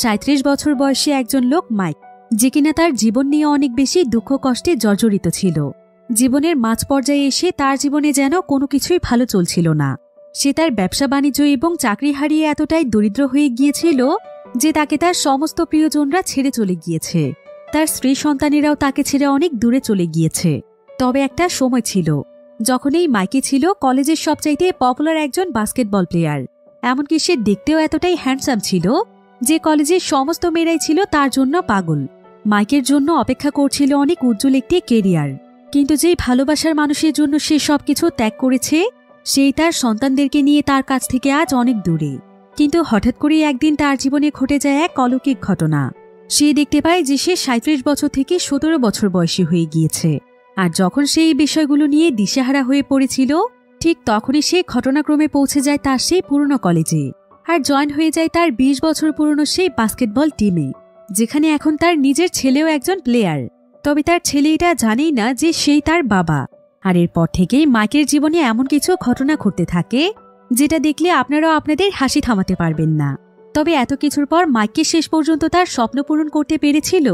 ৩৭ বছর বয়সী একজন লোক মাইক, যে কিনা তার জীবন নিয়ে অনেক বেশি দুঃখ কষ্টে জর্জরিত ছিল। জীবনের মাঝ পর্যায়ে এসে তার জীবনে যেন কোনো কিছুই ভালো চলছিল না। সে তার ব্যবসা বাণিজ্য এবং চাকরি হারিয়ে এতটাই দরিদ্র হয়ে গিয়েছিল যে তাকে তার সমস্ত প্রিয়জনরা ছেড়ে চলে গিয়েছে। তার স্ত্রী সন্তানেরাও তাকে ছেড়ে অনেক দূরে চলে গিয়েছে। তবে একটা সময় ছিল যখন এই মাইকে ছিল কলেজের সবচাইতে পপুলার একজন বাস্কেটবল প্লেয়ার। এমনকি সে দেখতেও এতটাই হ্যান্ডসাম ছিল যে কলেজের সমস্ত মেয়েরাই ছিল তার জন্য পাগল। মাইকের জন্য অপেক্ষা করছিল অনেক উজ্জ্বল একটি কেরিয়ার। কিন্তু যেই ভালোবাসার মানুষের জন্য সে সবকিছু ত্যাগ করেছে, সেই তার সন্তানদেরকে নিয়ে তার কাছ থেকে আজ অনেক দূরে। কিন্তু হঠাৎ করেই একদিন তার জীবনে ঘটে যায় এক অলৌকিক ঘটনা। সে দেখতে পায় যে সে ৩৭ বছর থেকে ১৭ বছর বয়সী হয়ে গিয়েছে। আর যখন সে এই বিষয়গুলো নিয়ে দিশেহারা হয়ে পড়েছিল, ঠিক তখনই সে ঘটনাক্রমে পৌঁছে যায় তার সেই পুরনো কলেজে আর জয়েন হয়ে যায় তার ২০ বছর পুরনো সেই বাস্কেটবল টিমে, যেখানে এখন তার নিজের ছেলেও একজন প্লেয়ার। তবে তার ছেলে এটা জানেই না যে সেই তার বাবা। আর এরপর থেকেই মাইকের জীবনে এমন কিছু ঘটনা ঘটতে থাকে যেটা দেখলে আপনারাও আপনাদের হাসি থামাতে পারবেন না। তবে এত কিছুর পর মাইককে শেষ পর্যন্ত তার স্বপ্ন পূরণ করতে পেরেছিল?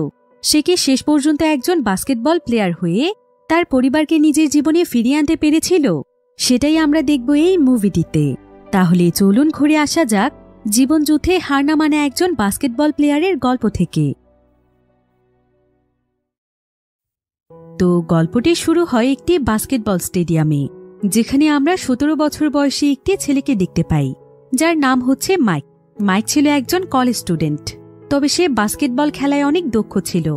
সে কি শেষ পর্যন্ত একজন বাস্কেটবল প্লেয়ার হয়ে তার পরিবারকে নিজের জীবনে ফিরিয়ে আনতে পেরেছিল? সেটাই আমরা দেখব এই মুভিটিতে। তাহলে চলুন ঘুরে আসা যাক জীবনযুদ্ধে হার না মানা একজন বাস্কেটবল প্লেয়ারের গল্প থেকে। তো গল্পটি শুরু হয় একটি বাস্কেটবল স্টেডিয়ামে, যেখানে আমরা ১৭ বছর বয়সী একটি ছেলেকে দেখতে পাই, যার নাম হচ্ছে মাইক। মাইক ছিল একজন কলেজ স্টুডেন্ট, তবে সে বাস্কেটবল খেলায় অনেক দক্ষ ছিল।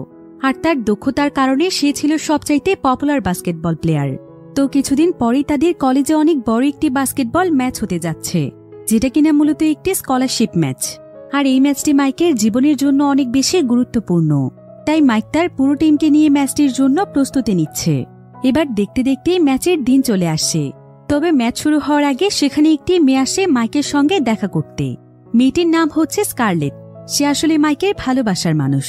আর তার দক্ষতার কারণে সে ছিল সবচাইতে পপুলার বাস্কেটবল প্লেয়ার। তো কিছুদিন পরেই তাদের কলেজে অনেক বড় একটি বাস্কেটবল ম্যাচ হতে যাচ্ছে, যেটা কিনা মূলত একটি স্কলারশিপ ম্যাচ। আর এই ম্যাচটি মাইকের জীবনের জন্য অনেক বেশি গুরুত্বপূর্ণ। তাই মাইক তার পুরো টিমকে নিয়ে ম্যাচটির জন্য প্রস্তুতি নিচ্ছে। এবার দেখতে দেখতেই ম্যাচের দিন চলে আসে। তবে ম্যাচ শুরু হওয়ার আগে সেখানে একটি মেয়ে আসে মাইকের সঙ্গে দেখা করতে। মেয়েটির নাম হচ্ছে স্কারলেট। সে আসলে মাইকের ভালোবাসার মানুষ।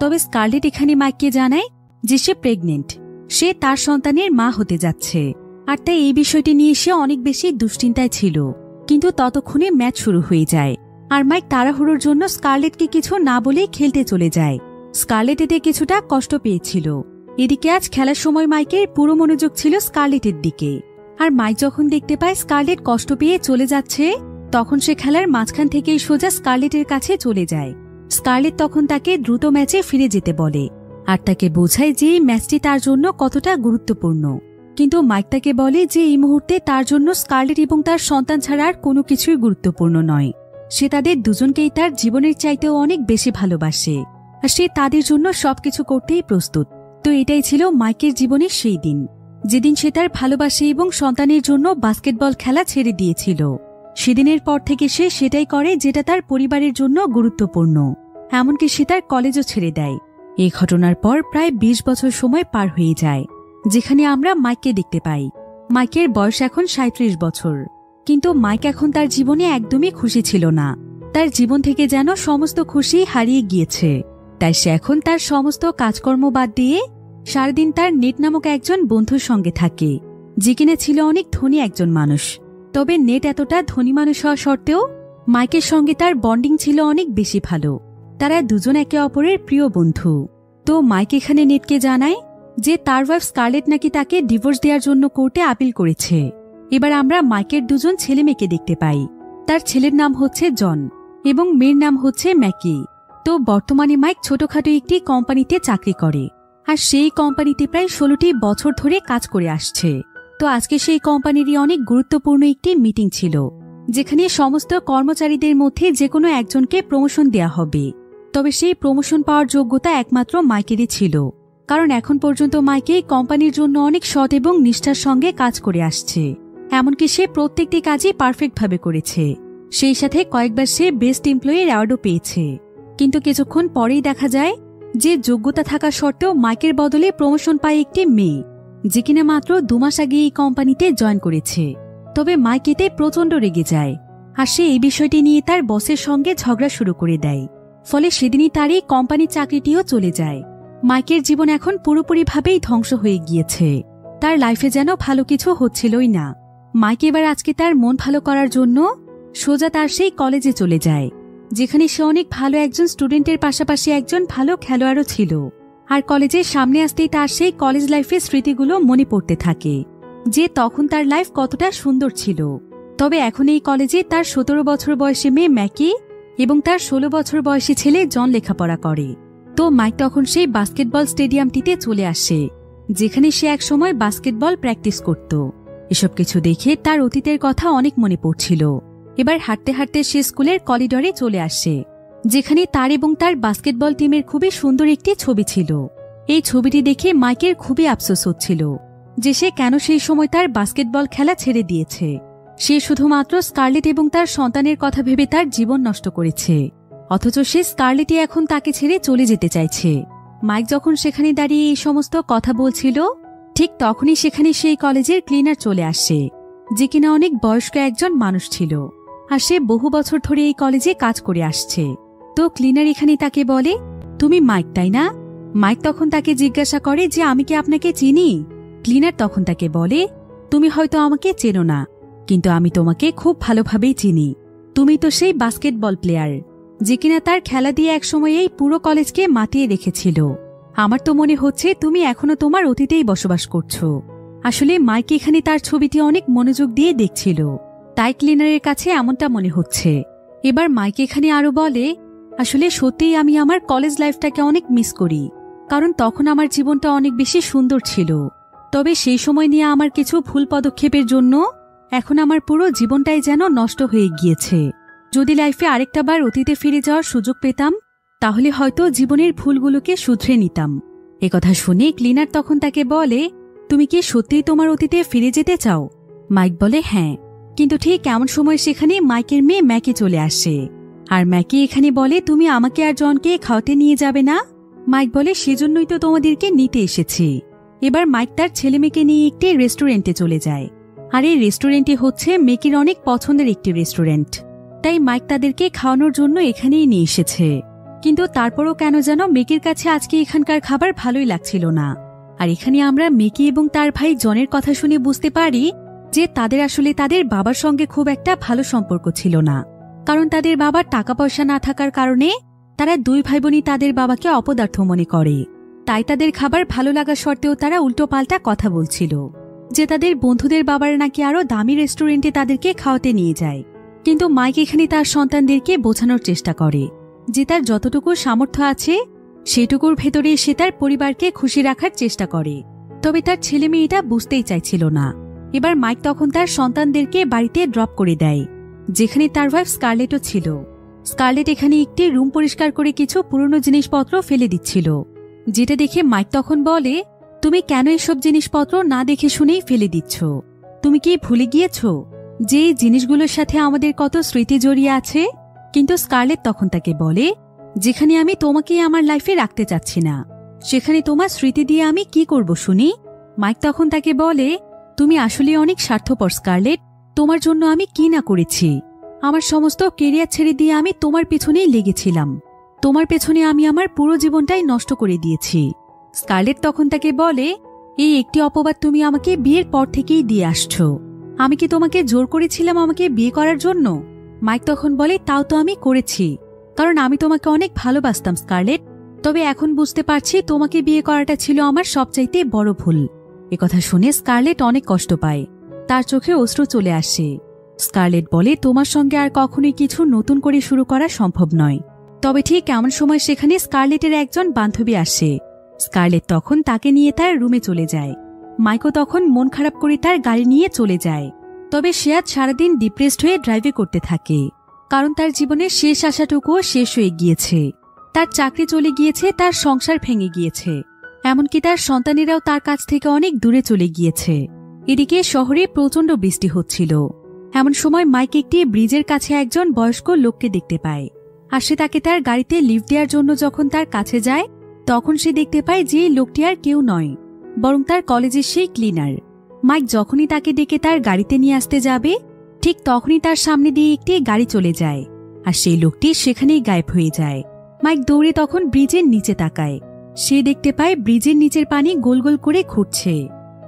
তবে স্কারলেট এখানে মাইককে জানায় যে সে প্রেগনেন্ট, সে তার সন্তানের মা হতে যাচ্ছে। আর তাই এই বিষয়টি নিয়ে সে অনেক বেশি দুশ্চিন্তায় ছিল। কিন্তু ততক্ষণে ম্যাচ শুরু হয়ে যায় আর মাইক তাড়াহুড়োর জন্য স্কারলেটকে কিছু না বলেই খেলতে চলে যায়। স্কারলেট এতে কিছুটা কষ্ট পেয়েছিল। এদিকে আজ খেলার সময় মাইকের পুরো মনোযোগ ছিল স্কারলেটের দিকে। আর মাইক যখন দেখতে পায় স্কারলেট কষ্ট পেয়ে চলে যাচ্ছে, তখন সে খেলার মাঝখান থেকেই সোজা স্কারলেটের কাছে চলে যায়। স্কারলেট তখন তাকে দ্রুত ম্যাচে ফিরে যেতে বলে আর তাকে বোঝায় যে এই ম্যাচটি তার জন্য কতটা গুরুত্বপূর্ণ। কিন্তু মাইক তাকে বলে যে এই মুহূর্তে তার জন্য স্কারলেট এবং তার সন্তান ছাড়া আর কোনো কিছুই গুরুত্বপূর্ণ নয়। সে তাদের দুজনকেই তার জীবনের চাইতেও অনেক বেশি ভালোবাসে আর সে তাদের জন্য সবকিছু করতেই প্রস্তুত। তো এটাই ছিল মাইকের জীবনের সেই দিন, যেদিন সে তার ভালোবাসে এবং সন্তানের জন্য বাস্কেটবল খেলা ছেড়ে দিয়েছিল। সেদিনের পর থেকে সে সেটাই করে যেটা তার পরিবারের জন্য গুরুত্বপূর্ণ। এমনকি সে তার কলেজও ছেড়ে দেয়। এই ঘটনার পর প্রায় ২০ বছর সময় পার হয়ে যায়, যেখানে আমরা মাইককে দেখতে পাই। মাইকের বয়স এখন ৩৭ বছর। কিন্তু মাইক এখন তার জীবনে একদমই খুশি ছিল না। তার জীবন থেকে যেন সমস্ত খুশি হারিয়ে গিয়েছে। তাই সে এখন তার সমস্ত কাজকর্ম বাদ দিয়ে সারাদিন তার নেট নামক একজন বন্ধুর সঙ্গে থাকে, যে কিনা ছিল অনেক ধনী একজন মানুষ। তবে নেট এতটা ধনী মানুষ হওয়া সত্ত্বেও মাইকের সঙ্গে তার বন্ডিং ছিল অনেক বেশি ভালো। তারা দুজন একে অপরের প্রিয় বন্ধু। তো মাইক এখানে নেটকে জানায় যে তার ওয়াইফ স্কারলেট নাকি তাকে ডিভোর্স দেওয়ার জন্য কোর্টে আপিল করেছে। এবার আমরা মাইকের দুজন ছেলে মেয়েকে দেখতে পাই। তার ছেলের নাম হচ্ছে জন এবং মেয়ের নাম হচ্ছে ম্যাকি। তো বর্তমানে মাইক ছোটখাটো একটি কোম্পানিতে চাকরি করে আর সেই কোম্পানিতে প্রায় ১৬টি বছর ধরে কাজ করে আসছে। তো আজকে সেই কোম্পানিরই অনেক গুরুত্বপূর্ণ একটি মিটিং ছিল, যেখানে সমস্ত কর্মচারীদের মধ্যে যে কোনো একজনকে প্রমোশন দেয়া হবে। তবে সেই প্রমোশন পাওয়ার যোগ্যতা একমাত্র মাইকেরই ছিল, কারণ এখন পর্যন্ত মাইকে কোম্পানির জন্য অনেক সৎ এবং নিষ্ঠার সঙ্গে কাজ করে আসছে। এমনকি সে প্রত্যেকটি কাজই পারফেক্টভাবে করেছে। সেই সাথে কয়েকবার সে বেস্ট এমপ্লয়ির অ্যাওয়ার্ডও পেয়েছে। কিন্তু কিছুক্ষণ পরেই দেখা যায় যে যোগ্যতা থাকা সত্ত্বেও মাইকের বদলে প্রমোশন পায় একটি মেয়ে, যে কিনা মাত্র ২ মাস আগে এই কোম্পানিতে জয়েন করেছে। তবে মাইক এতে প্রচণ্ড রেগে যায় আর সে এই বিষয়টি নিয়ে তার বসের সঙ্গে ঝগড়া শুরু করে দেয়। ফলে সেদিনই তার এই কোম্পানির চাকরিটিও চলে যায়। মাইকের জীবন এখন পুরোপুরিভাবেই ধ্বংস হয়ে গিয়েছে। তার লাইফে যেন ভালো কিছু হচ্ছিলই না। মাইক এবার আজকে তার মন ভালো করার জন্য সোজা তার সেই কলেজে চলে যায়, যেখানে সে অনেক ভালো একজন স্টুডেন্টের পাশাপাশি একজন ভালো খেলোয়াড়ও ছিল। আর কলেজের সামনে আসতেই তার সেই কলেজ লাইফের স্মৃতিগুলো মনে পড়তে থাকে, যে তখন তার লাইফ কতটা সুন্দর ছিল। তবে এখন এই কলেজে তার 17 বছর বয়সী মেয়ে ম্যাকি এবং তার 16 বছর বয়সী ছেলে জন লেখাপড়া করে। তো মাইক তখন সেই বাস্কেটবল স্টেডিয়ামটিতে চলে আসে, যেখানে সে একসময় বাস্কেটবল প্র্যাকটিস করত। এসব কিছু দেখে তার অতীতের কথা অনেক মনে পড়ছিল। এবার হাঁটতে হাঁটতে সে স্কুলের করিডরে চলে আসে, যেখানে তার এবং তার বাস্কেটবল টিমের খুবই সুন্দর একটি ছবি ছিল। এই ছবিটি দেখে মাইকের খুবই আফসোস হচ্ছিল যে সে কেন সেই সময় তার বাস্কেটবল খেলা ছেড়ে দিয়েছে। সে শুধুমাত্র স্কারলেট এবং তার সন্তানের কথা ভেবে তার জীবন নষ্ট করেছে, অথচ সে স্কারলেটই এখন তাকে ছেড়ে চলে যেতে চাইছে। মাইক যখন সেখানে দাঁড়িয়ে এই সমস্ত কথা বলছিল, ঠিক তখনই সেখানে সেই কলেজের ক্লিনার চলে আসে, যে কিনা অনেক বয়স্ক একজন মানুষ ছিল, আর সে বহু বছর ধরে এই কলেজে কাজ করে আসছে। তো ক্লিনার এখানে তাকে বলে, তুমি মাইক তাই না? মাইক তখন তাকে জিজ্ঞাসা করে যে আমি কি আপনাকে চিনি? ক্লিনার তখন তাকে বলে, তুমি হয়তো আমাকে চেনো না, কিন্তু আমি তোমাকে খুব ভালোভাবেই চিনি। তুমি তো সেই বাস্কেটবল প্লেয়ার, যে কিনা তার খেলা দিয়ে একসময় এই পুরো কলেজকে মাতিয়ে রেখেছিল। আমার তো মনে হচ্ছে তুমি এখনো তোমার অতীতেই বসবাস করছো। আসলে মাইক এখানে তার ছবিটি অনেক মনোযোগ দিয়ে দেখছিল, তাই ক্লিনারের কাছে এমনটা মনে হচ্ছে। এবার মাইক এখানে আরো বলে, আসলে সত্যিই আমি আমার কলেজ লাইফটাকে অনেক মিস করি, কারণ তখন আমার জীবনটা অনেক বেশি সুন্দর ছিল। তবে সেই সময় নিয়ে আমার কিছু ভুল পদক্ষেপের জন্য এখন আমার পুরো জীবনটাই যেন নষ্ট হয়ে গিয়েছে। যদি লাইফে আরেকটা বার অতীতে ফিরে যাওয়ার সুযোগ পেতাম, তাহলে হয়তো জীবনের ভুলগুলোকে শুধরে নিতাম। একথা শুনে ক্লিনার তখন তাকে বলে, তুমি কি সত্যিই তোমার অতীতে ফিরে যেতে চাও? মাইক বলে, হ্যাঁ। কিন্তু ঠিক এমন সময় সেখানে মাইকের মেয়ে ম্যাকি চলে আসে, আর ম্যাকি এখানে বলে, তুমি আমাকে আর জনকে খাওয়াতে নিয়ে যাবে না? মাইক বলে, সেজন্যই তো তোমাদেরকে নিতে এসেছি। এবার মাইক তার ছেলে মেয়েকে নিয়ে একটি রেস্টুরেন্টে চলে যায়, আর এই রেস্টুরেন্টটি হচ্ছে মেকির অনেক পছন্দের একটি রেস্টুরেন্ট। তাই মাইক তাদেরকে খাওয়ানোর জন্য এখানেই নিয়ে এসেছে। কিন্তু তারপরও কেন যেন মেকির কাছে আজকে এখানকার খাবার ভালোই লাগছিল না। আর এখানে আমরা মেকি এবং তার ভাই জনের কথা শুনে বুঝতে পারি যে তাদের আসলে তাদের বাবার সঙ্গে খুব একটা ভালো সম্পর্ক ছিল না, কারণ তাদের বাবার টাকা পয়সা না থাকার কারণে তারা দুই ভাই বোনই তাদের বাবাকে অপদার্থ মনে করে। তাই তাদের খাবার ভালো লাগা সত্ত্বেও তারা উল্টোপাল্টা কথা বলছিল, যে তাদের বন্ধুদের বাবার নাকি আরো দামি রেস্টুরেন্টে তাদেরকে খাওয়াতে নিয়ে যায়। কিন্তু মাইক এখানে তার সন্তানদেরকে বোঝানোর চেষ্টা করে যে তার যতটুকু সামর্থ্য আছে সেটুকুর ভেতরে সে তার পরিবারকে খুশি রাখার চেষ্টা করে। তবে তার ছেলে মেয়ে এটা বুঝতেই চাইছিল না। এবার মাইক তখন তার সন্তানদেরকে বাড়িতে ড্রপ করে দেয়, যেখানে তার ওয়াইফ স্কারলেটও ছিল। স্কারলেট এখানে একটি রুম পরিষ্কার করে কিছু পুরনো জিনিসপত্র ফেলে দিচ্ছিল, যেটা দেখে মাইক তখন বলে, তুমি কেন এসব জিনিসপত্র না দেখে শুনেই ফেলে দিচ্ছ? তুমি কি ভুলে গিয়েছ যে এই জিনিসগুলোর সাথে আমাদের কত স্মৃতি জড়িয়ে আছে? কিন্তু স্কারলেট তখন তাকে বলে, যেখানে আমি তোমাকে আমার লাইফে রাখতে চাচ্ছি না, সেখানে তোমার স্মৃতি দিয়ে আমি কি করব শুনি? মাইক তখন তাকে বলে, তুমি আসলে অনেক স্বার্থপর স্কারলেট। তোমার জন্য আমি কি না করেছি। আমার সমস্ত কেরিয়ার ছেড়ে দিয়ে আমি তোমার পেছনেই লেগেছিলাম। তোমার পেছনে আমি আমার পুরো জীবনটাই নষ্ট করে দিয়েছি। স্কারলেট তখন তাকে বলে, এই একটি অপবাদ তুমি আমাকে বিয়ের পর থেকেই দিয়ে আসছো। আমি কি তোমাকে জোর করেছিলাম আমাকে বিয়ে করার জন্য? মাইক তখন বলে, তাও তো আমি করেছি, কারণ আমি তোমাকে অনেক ভালোবাসতাম স্কারলেট। তবে এখন বুঝতে পারছি তোমাকে বিয়ে করাটা ছিল আমার সবচাইতে বড় ভুল। একথা শুনে স্কারলেট অনেক কষ্ট পায়, তার চোখে অশ্রু চলে আসে। স্কারলেট বলে, তোমার সঙ্গে আর কখনোই কিছু নতুন করে শুরু করা সম্ভব নয়। তবে ঠিক এমন সময় সেখানে স্কারলেটের একজন বান্ধবী আসে। স্কারলেট তখন তাকে নিয়ে তার রুমে চলে যায়। মাইকও তখন মন খারাপ করে তার গাড়ি নিয়ে চলে যায়। তবে সে আজ সারাদিন ডিপ্রেসড হয়ে ড্রাইভে করতে থাকে, কারণ তার জীবনের শেষ আশাটুকুও শেষ হয়ে গিয়েছে। তার চাকরি চলে গিয়েছে, তার সংসার ভেঙে গিয়েছে, এমনকি তার সন্তানেরাও তার কাছ থেকে অনেক দূরে চলে গিয়েছে। এদিকে শহরে প্রচণ্ড বৃষ্টি হচ্ছিল। এমন সময় মাইক একটি ব্রিজের কাছে একজন বয়স্ক লোককে দেখতে পায়, আর সে তাকে তার গাড়িতে লিফট দেওয়ার জন্য যখন তার কাছে যায়, তখন সে দেখতে পায় যে লোকটি আর কেউ নয়, বরং তার কলেজের সেই ক্লিনার। মাইক যখনই তাকে ডেকে তার গাড়িতে নিয়ে আসতে যাবে, ঠিক তখনই তার সামনে দিয়ে একটি গাড়ি চলে যায়, আর সেই লোকটি সেখানেই গায়েব হয়ে যায়। মাইক দৌড়ে তখন ব্রিজের নিচে তাকায়। সে দেখতে পায় ব্রিজের নিচের পানি গোল গোল করে ঘুরছে।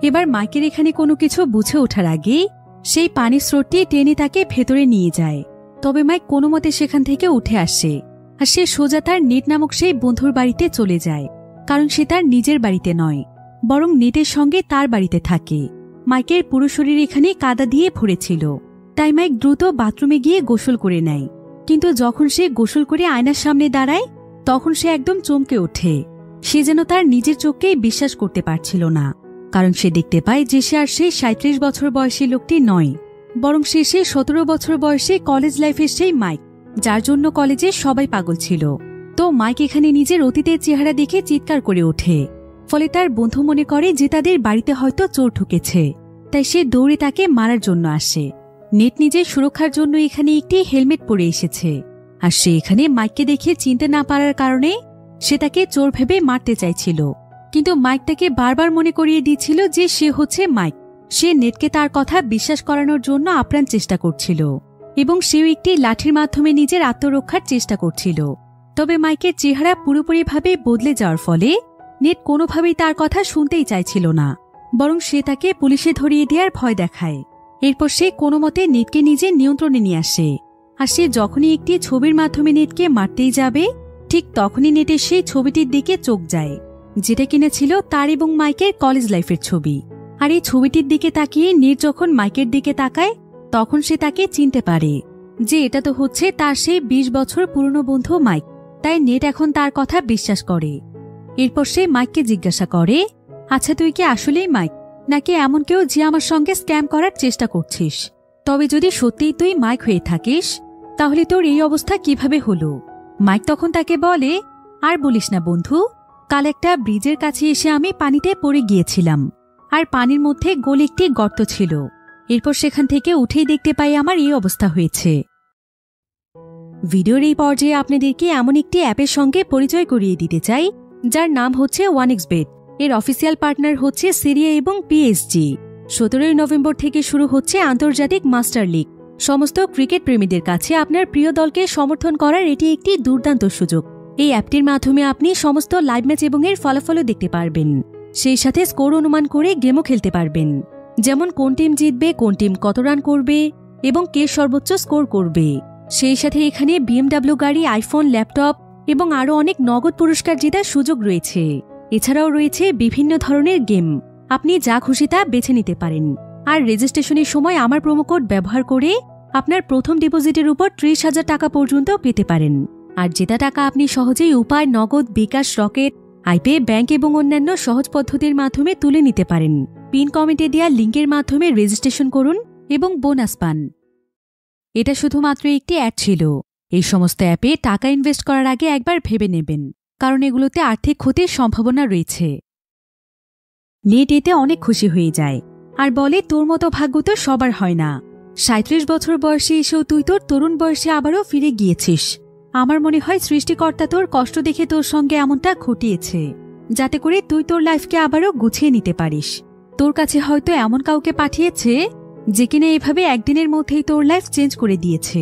এবার মাইকের এখানে কোনো কিছু বুঝে ওঠার আগেই সেই পানির স্রোতটি টেনে তাকে ভেতরে নিয়ে যায়। তবে মাইক কোনো মতে সেখান থেকে উঠে আসে আর সে সোজা তার নেট নামক সেই বন্ধুর বাড়িতে চলে যায়, কারণ সে তার নিজের বাড়িতে নয়, বরং নেটের সঙ্গে তার বাড়িতে থাকে। মাইকের পুরো শরীর এখানে কাদা দিয়ে ভরেছিল, তাই মাইক দ্রুত বাথরুমে গিয়ে গোসল করে নেয়। কিন্তু যখন সে গোসল করে আয়নার সামনে দাঁড়ায় তখন সে একদম চমকে ওঠে। সে যেন তার নিজের চোখকেই বিশ্বাস করতে পারছিল না, কারণ সে দেখতে পায় যে সে আর সেই 37 বছর বয়সী লোকটি নয়, বরং সে 17 বছর বয়সে কলেজ লাইফের সেই মাইক, যার জন্য কলেজে সবাই পাগল ছিল। তো মাইক এখানে নিজের অতীতের চেহারা দেখে চিৎকার করে ওঠে। ফলে তার বন্ধু মনে করে যে তাদের বাড়িতে হয়তো চোর ঢুকেছে, তাই সে দৌড়ে তাকে মারার জন্য আসে। নেট নিজের সুরক্ষার জন্য এখানে একটি হেলমেট পরে এসেছে, আর সে এখানে মাইককে দেখে চিনতে না পারার কারণে সে তাকে চোর ভেবে মারতে চাইছিল। কিন্তু মাইক তাকে বারবার মনে করিয়ে দিচ্ছিল যে সে হচ্ছে মাইক। সে নেটকে তার কথা বিশ্বাস করানোর জন্য আপ্রাণ চেষ্টা করছিল এবং সেও একটি লাঠির মাধ্যমে নিজের আত্মরক্ষার চেষ্টা করছিল। তবে মাইকের চেহারা পুরোপুরিভাবে বদলে যাওয়ার ফলে নেট কোনোভাবেই তার কথা শুনতেই চাইছিল না, বরং সে তাকে পুলিশে ধরিয়ে দেওয়ার ভয় দেখায়। এরপর সে কোনো মতে নেটকে নিজের নিয়ন্ত্রণে নিয়ে আসে, আর সে যখনই একটি ছবির মাধ্যমে নেটকে মারতেই যাবে ঠিক তখনই নেটের সেই ছবিটির দিকে চোখ যায়, যেটা কিনা ছিল তার এবং মাইকের কলেজ লাইফের ছবি। আর এই ছবিটির দিকে তাকিয়ে নেট যখন মাইকের দিকে তাকায় তখন সে তাকে চিনতে পারে যে এটা তো হচ্ছে তার সেই 20 বছর পুরনো বন্ধু মাইক। তাই নেট এখন তার কথা বিশ্বাস করে। এরপর সে মাইককে জিজ্ঞাসা করে, আচ্ছা তুই কি আসলেই মাইক, নাকি এমন কেউ যে আমার সঙ্গে স্ক্যাম করার চেষ্টা করছিস? তবে যদি সত্যিই তুই মাইক হয়ে থাকিস তাহলে তোর এই অবস্থা কিভাবে হলো? মাইক তখন তাকে বলে, আর বলিস না বন্ধু, কাল একটা ব্রিজের কাছে এসে আমি পানিতে পড়ে গিয়েছিলাম, আর পানির মধ্যে গোল একটি গর্ত ছিল। এরপর সেখান থেকে উঠেই দেখতে পাই আমার এই অবস্থা হয়েছে। ভিডিওর এই পর্যায়ে আপনাদেরকে এমন একটি অ্যাপের সঙ্গে পরিচয় করিয়ে দিতে চাই যার নাম হচ্ছে 1xBet। এর অফিসিয়াল পার্টনার হচ্ছে সিরিয়া এবং পিএসজি। 17 নভেম্বর থেকে শুরু হচ্ছে আন্তর্জাতিক মাস্টার লিগ। সমস্ত ক্রিকেট প্রেমীদের কাছে আপনার প্রিয় দলকে সমর্থন করার এটি একটি দুর্দান্ত সুযোগ। এই অ্যাপটির মাধ্যমে আপনি সমস্ত লাইভ ম্যাচ এবং এর ফলাফলও দেখতে পারবেন, সেই সাথে স্কোর অনুমান করে গেমও খেলতে পারবেন, যেমন কোন টিম জিতবে, কোন টিম কত রান করবে এবং কে সর্বোচ্চ স্কোর করবে। সেই সাথে এখানে BMW গাড়ি, আইফোন, ল্যাপটপ এবং আরও অনেক নগদ পুরস্কার জেতার সুযোগ রয়েছে। এছাড়াও রয়েছে বিভিন্ন ধরনের গেম, আপনি যা খুশি তা বেছে নিতে পারেন। আর রেজিস্ট্রেশনের সময় আমার প্রোমো কোড ব্যবহার করে আপনার প্রথম ডিপোজিটের উপর 30,000 টাকা পর্যন্ত পেতে পারেন। আর জেতা টাকা আপনি সহজেই উপায়, নগদ, বিকাশ, রকেট, আইপে, ব্যাংক এবং অন্যান্য সহজ পদ্ধতির মাধ্যমে তুলে নিতে পারেন। পিন কমেন্টে দেওয়া লিঙ্কের মাধ্যমে রেজিস্ট্রেশন করুন এবং বোনাস পান। এটা শুধুমাত্র একটি অ্যাড ছিল। এই সমস্ত অ্যাপে টাকা ইনভেস্ট করার আগে একবার ভেবে নেবেন, কারণ এগুলোতে আর্থিক ক্ষতির সম্ভাবনা রয়েছে। নেট এতে অনেক খুশি হয়ে যায় আর বলে, তোর মতো ভাগ্য তো সবার হয় না। 37 বছর বয়সে এসেও তুই তোর তরুণ বয়সে আবারও ফিরে গিয়েছিস। আমার মনে হয় সৃষ্টিকর্তা তোর কষ্ট দেখে তোর সঙ্গে এমনটা ঘটিয়েছে, যাতে করে তুই তোর লাইফকে আবারও গুছিয়ে নিতে পারিস। তোর কাছে হয়তো এমন কাউকে পাঠিয়েছে যে কিনা এভাবে একদিনের মধ্যেই তোর লাইফ চেঞ্জ করে দিয়েছে।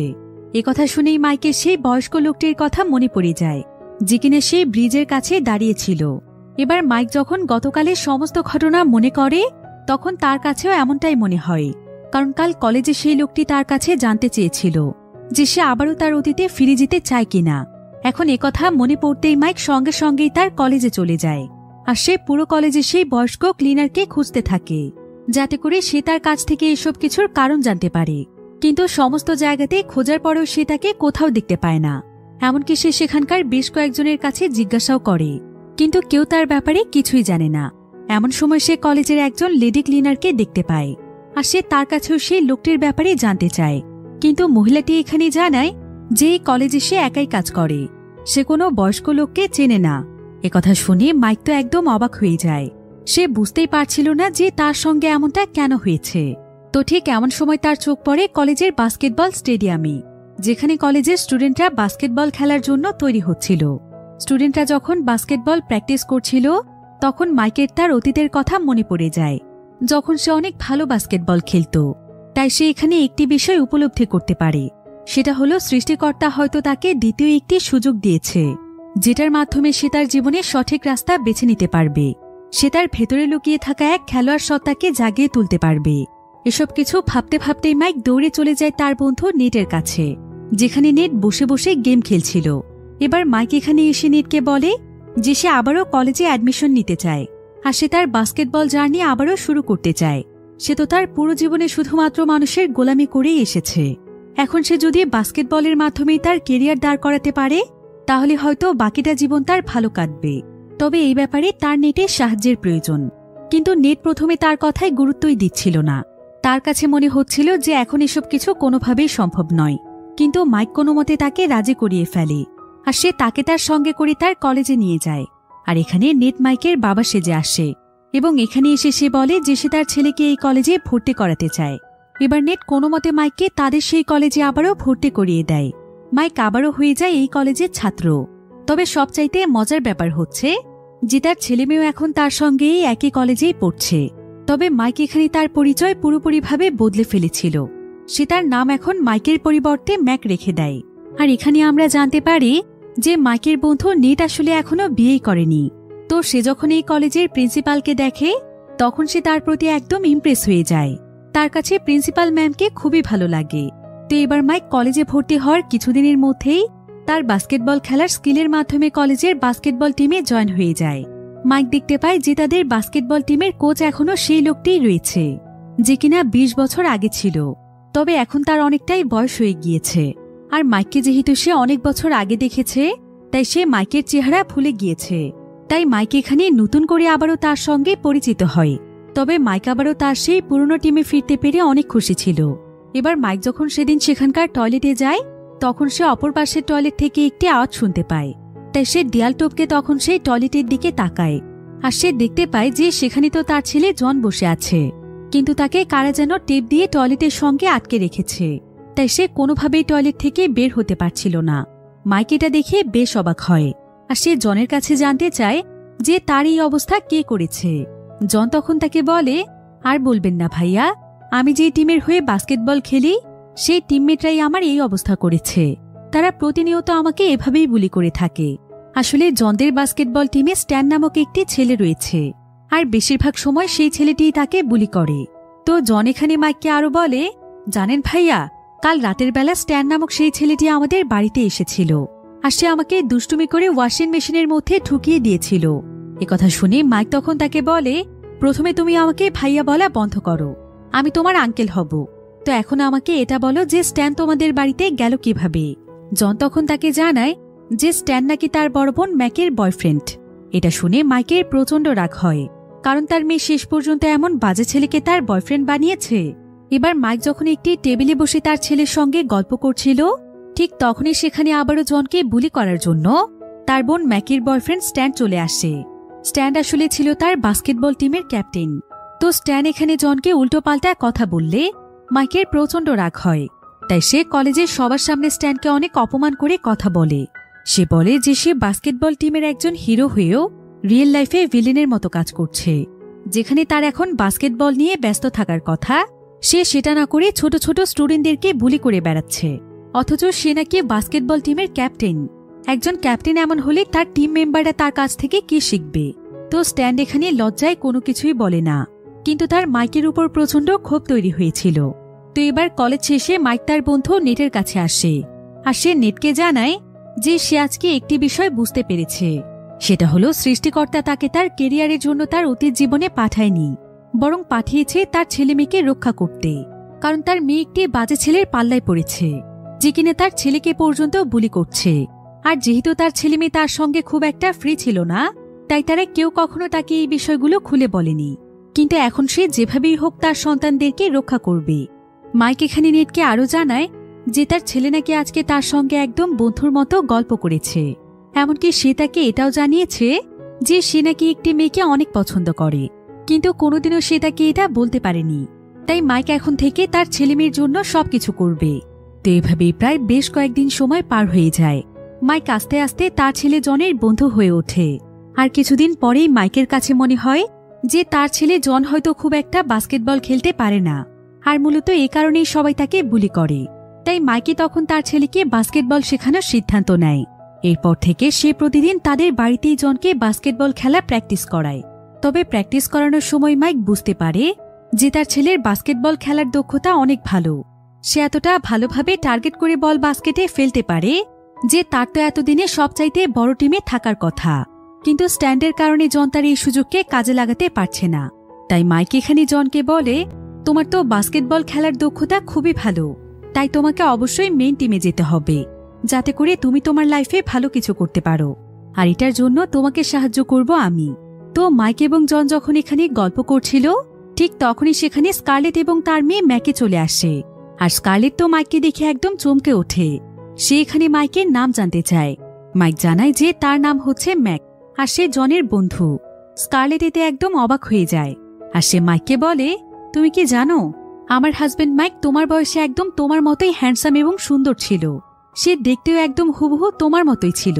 একথা শুনেই মাইকের সেই বয়স্ক লোকটির কথা মনে পড়ে যায়, যে কিনা সেই ব্রিজের কাছে দাঁড়িয়েছিল। এবার মাইক যখন গতকালের সমস্ত ঘটনা মনে করে তখন তার কাছেও এমনটাই মনে হয়, কারণ কাল কলেজে সেই লোকটি তার কাছে জানতে চেয়েছিল যে সে আবারও তার অতীতে ফিরে যেতে চায় কিনা। এখন একথা মনে পড়তেই মাইক সঙ্গে সঙ্গেই তার কলেজে চলে যায়, আর সে পুরো কলেজে সেই বয়স্ক ক্লিনারকে খুঁজতে থাকে, যাতে করে সে তার কাছ থেকে এসব কিছুর কারণ জানতে পারে। কিন্তু সমস্ত জায়গাতে খোঁজার পরেও সে তাকে কোথাও দেখতে পায় না। এমনকি সে সেখানকার বেশ কয়েকজনের কাছে জিজ্ঞাসাও করে, কিন্তু কেউ তার ব্যাপারে কিছুই জানে না। এমন সময় সে কলেজের একজন লেডি ক্লিনারকে দেখতে পায়, আর সে তার কাছেও সেই লোকটির ব্যাপারে জানতে চায়। কিন্তু মহিলাটি এখানে জানায় যে এই কলেজে সে একাই কাজ করে, সে কোনো বয়স্ক লোককে চেনে না। একথা শুনে মাইক তো একদম অবাক হয়ে যায়। সে বুঝতেই পারছিল না যে তার সঙ্গে এমনটা কেন হয়েছে। তো ঠিক এমন সময় তার চোখ পড়ে কলেজের বাস্কেটবল স্টেডিয়ামে, যেখানে কলেজের স্টুডেন্টরা বাস্কেটবল খেলার জন্য তৈরি হচ্ছিল। স্টুডেন্টরা যখন বাস্কেটবল প্র্যাকটিস করছিল তখন মাইকের তার অতীতের কথা মনে পড়ে যায়, যখন সে অনেক ভালো বাস্কেটবল খেলত। তাই সে এখানে একটি বিষয় উপলব্ধি করতে পারে, সেটা হলো সৃষ্টিকর্তা হয়তো তাকে দ্বিতীয় একটি সুযোগ দিয়েছে, যেটার মাধ্যমে সে তার জীবনে সঠিক রাস্তা বেছে নিতে পারবে। সে তার ভেতরে লুকিয়ে থাকা এক খেলোয়াড় সত্তাকে জাগিয়ে তুলতে পারবে। এসব কিছু ভাবতে ভাবতেই মাইক দৌড়ে চলে যায় তার বন্ধু নেটের কাছে, যেখানে নেট বসে বসে গেম খেলছিল। এবার মাইক এখানে এসে নেটকে বলে যে সে আবারও কলেজে অ্যাডমিশন নিতে চায়, আর সে তার বাস্কেটবল জার্নি আবারও শুরু করতে চায়। সে তো তার পুরো জীবনে শুধুমাত্র মানুষের গোলামি করেই এসেছে। এখন সে যদি বাস্কেটবলের মাধ্যমেই তার কেরিয়ার দাঁড় করাতে পারে, তাহলে হয়তো বাকিটা জীবন তার ভালো কাটবে। তবে এই ব্যাপারে তার নেটের সাহায্যের প্রয়োজন। কিন্তু নেট প্রথমে তার কথায় গুরুত্বই দিচ্ছিল না। তার কাছে মনে হচ্ছিল যে এখন এসব কিছু কোনোভাবেই সম্ভব নয়। কিন্তু মাইক কোনো মতে তাকে রাজি করিয়ে ফেলে, আর সে তাকে তার সঙ্গে করে তার কলেজে নিয়ে যায়। আর এখানে নেট মাইকের বাবা সেজে আসে এবং এখানে এসে সে বলে যে সে তার ছেলেকে এই কলেজে ভর্তি করাতে চায়। এবার নেট কোনো মতে মাইককে তাদের সেই কলেজে আবারও ভর্তি করিয়ে দেয়। মাইক আবারও হয়ে যায় এই কলেজের ছাত্র। তবে সবচাইতে মজার ব্যাপার হচ্ছে যে তার ছেলেমেয়েও এখন তার সঙ্গে একই কলেজেই পড়ছে। তবে মাইক এখানে তার পরিচয় পুরোপুরিভাবে বদলে ফেলেছিল। সে তার নাম এখন মাইকের পরিবর্তে ম্যাক রেখে দেয়। আর এখানে আমরা জানতে পারি যে মাইকের বন্ধু নেট আসলে এখনো বিয়েই করেনি। তো সে যখন এই কলেজের প্রিন্সিপালকে দেখে, তখন সে তার প্রতি একদম ইমপ্রেস হয়ে যায়। তার কাছে প্রিন্সিপাল ম্যামকে খুবই ভালো লাগে। তো এবার মাইক কলেজে ভর্তি হওয়ার কিছুদিনের মধ্যেই তার বাস্কেটবল খেলার স্কিলের মাধ্যমে কলেজের বাস্কেটবল টিমে জয়েন হয়ে যায়। মাইক দেখতে পায় যে তাদের বাস্কেটবল টিমের কোচ এখনো সেই লোকটিই রয়েছে, যে কিনা 20 বছর আগে ছিল। তবে এখন তার অনেকটাই বয়স হয়ে গিয়েছে। আর মাইককে যেহেতু সে অনেক বছর আগে দেখেছে, তাই সে মাইকের চেহারা ভুলে গিয়েছে। তাই মাইক এখানে নতুন করে আবারও তার সঙ্গে পরিচিত হয়। তবে মাইক আবারও তার সেই পুরনো টিমে ফিরতে পেরে অনেক খুশি ছিল। এবার মাইক যখন সেদিন সেখানকার টয়লেটে যায়, তখন সে অপর পাশের টয়লেট থেকে একটি আওয়াজ শুনতে পায়। তাই সে দেয়াল টপকে তখন সেই টয়লেটের দিকে তাকায়। আর সে দেখতে পায় যে সেখানে তো তার ছেলে জন বসে আছে, কিন্তু তাকে কারা যেন টেপ দিয়ে টয়লেটের সঙ্গে আটকে রেখেছে। তাই সে কোনোভাবেই টয়লেট থেকে বের হতে পারছিল না। মাইক এটা দেখে বেশ অবাক হয়, আর সে জনের কাছে জানতে চায় যে তার এই অবস্থা কে করেছে। জন তখন তাকে বলে, আর বলবেন না ভাইয়া, আমি যে টিমের হয়ে বাস্কেটবল খেলি সেই টিমমেটরাই আমার এই অবস্থা করেছে। তারা প্রতিনিয়ত আমাকে এভাবেই বুলি করে থাকে। আসলে জনদের বাস্কেটবল টিমে স্ট্যান নামক একটি ছেলে রয়েছে, আর বেশিরভাগ সময় সেই ছেলেটিই তাকে বুলি করে। তো জন এখানে মাইককে আরো বলে, জানেন ভাইয়া, কাল রাতের বেলা স্ট্যান নামক সেই ছেলেটি আমাদের বাড়িতে এসেছিল, আর সে আমাকে দুষ্টুমি করে ওয়াশিং মেশিনের মধ্যে ঢুকিয়ে দিয়েছিল। একথা শুনে মাইক তখন তাকে বলে, প্রথমে তুমি আমাকে ভাইয়া বলা বন্ধ করো, আমি তোমার আঙ্কেল হব। তো এখন আমাকে এটা বলো যে স্ট্যান তোমাদের বাড়িতে গেল কিভাবে। জন তখন তাকে জানায় যে স্ট্যান নাকি তার বড় বোন ম্যাকের বয়ফ্রেন্ড। এটা শুনে মাইকের প্রচণ্ড রাগ হয়, কারণ তার মেয়ে শেষ পর্যন্ত এমন বাজে ছেলেকে তার বয়ফ্রেন্ড বানিয়েছে। এবার মাইক যখন একটি টেবিলে বসে তার ছেলের সঙ্গে গল্প করছিল, ঠিক তখনই সেখানে আবারও জনকে বুলি করার জন্য তার বোন ম্যাকের বয়ফ্রেন্ড স্ট্যান চলে আসে। স্ট্যান আসলে ছিল তার বাস্কেটবল টিমের ক্যাপ্টেন। তো স্ট্যান এখানে জনকে উল্টোপাল্টা কথা বললে মাইকের প্রচণ্ড রাগ হয়। তাই সে কলেজের সবার সামনে স্ট্যানকে অনেক অপমান করে কথা বলে। সে বলে যে সে বাস্কেটবল টিমের একজন হিরো হয়েও রিয়েল লাইফে ভিলেনের মতো কাজ করছে। যেখানে তার এখন বাস্কেটবল নিয়ে ব্যস্ত থাকার কথা, সে সেটা না করে ছোট ছোট স্টুডেন্টদেরকে বুলি করে বেড়াচ্ছে। অথচ সে নাকি বাস্কেটবল টিমের ক্যাপ্টেন। একজন ক্যাপ্টেন এমন হলে তার টিম মেম্বাররা তার কাছ থেকে কি শিখবে। তো স্ট্যান এখানে লজ্জায় কোনো কিছুই বলে না, কিন্তু তার মাইকের উপর প্রচণ্ড ক্ষোভ তৈরি হয়েছিল। তো এবার কলেজ শেষে মাইক তার বন্ধু নেটের কাছে আসে, আর সে নেটকে জানায় যে সে আজকে একটি বিষয় বুঝতে পেরেছে। সেটা হলো সৃষ্টিকর্তা তাকে তার কেরিয়ারের জন্য তার অতীত জীবনে পাঠায়নি, বরং পাঠিয়েছে তার ছেলে মেয়েকে রক্ষা করতে। কারণ তার মেয়ে একটি বাজে ছেলের পাল্লায় পড়েছে, যে কিনা তার ছেলেকে পর্যন্ত বুলি করছে। আর যেহেতু তার ছেলে মেয়ে তার সঙ্গে খুব একটা ফ্রি ছিল না, তাই তারা কেউ কখনো তাকে এই বিষয়গুলো খুলে বলেনি। কিন্তু এখন সে যেভাবেই হোক তার সন্তানদেরকে রক্ষা করবে। মাইক এখানে নেটকে আরো জানায় যে তার ছেলে নাকি আজকে তার সঙ্গে একদম বন্ধুর মতো গল্প করেছে। এমনকি সে তাকে এটাও জানিয়েছে যে সে নাকি একটি মেয়েকে অনেক পছন্দ করে, কিন্তু কোনোদিনও সে তাকে এটা বলতে পারেনি। তাই মাইক এখন থেকে তার ছেলেমেয়ের জন্য সবকিছু করবে। তো এভাবেই প্রায় বেশ কয়েকদিন সময় পার হয়ে যায়। মাইক আস্তে আস্তে তার ছেলে জনের বন্ধু হয়ে ওঠে। আর কিছুদিন পরেই মাইকের কাছে মনে হয় যে তার ছেলে জন হয়তো খুব একটা বাস্কেটবল খেলতে পারে না, আর মূলত এ কারণেই সবাই তাকে বুলি করে। তাই মাইকে তখন তার ছেলেকে বাস্কেটবল শেখানোর সিদ্ধান্ত নেয়। এরপর থেকে সে প্রতিদিন তাদের বাড়িতেই জনকে বাস্কেটবল খেলা প্র্যাকটিস করায়। তবে প্র্যাকটিস করানোর সময় মাইক বুঝতে পারে যে তার ছেলের বাস্কেটবল খেলার দক্ষতা অনেক ভালো। সে এতটা ভালোভাবে টার্গেট করে বল বাস্কেটে ফেলতে পারে যে তার তো এতদিনে সবচাইতে বড় টিমে থাকার কথা, কিন্তু স্ট্যান্ডের কারণে জন তার এই সুযোগকে কাজে লাগাতে পারছে না। তাই মাইক এখানে জনকে বলে, তোমার তো বাস্কেটবল খেলার দক্ষতা খুবই ভালো, তাই তোমাকে অবশ্যই মেইন টিমে যেতে হবে, যাতে করে তুমি তোমার লাইফে ভালো কিছু করতে পারো, আর এটার জন্য তোমাকে সাহায্য করব আমি। তো মাইক এবং জন যখন এখানে গল্প করছিল, ঠিক তখনই সেখানে স্কারলেট এবং তার মেয়ে ম্যাকে চলে আসে। আর স্কারলেট তো মাইককে দেখে একদম চমকে ওঠে। সে এখানে মাইকের নাম জানতে চায়। মাইক জানায় যে তার নাম হচ্ছে ম্যাক, আর সে জনের বন্ধু। স্কারলেট এতে একদম অবাক হয়ে যায়, আর সে মাইককে বলে, তুমি কি জানো, আমার হাজবেন্ড মাইক তোমার বয়সে একদম তোমার মতোই হ্যান্ডসাম এবং সুন্দর ছিল। সে দেখতেও একদম হুবহু তোমার মতোই ছিল।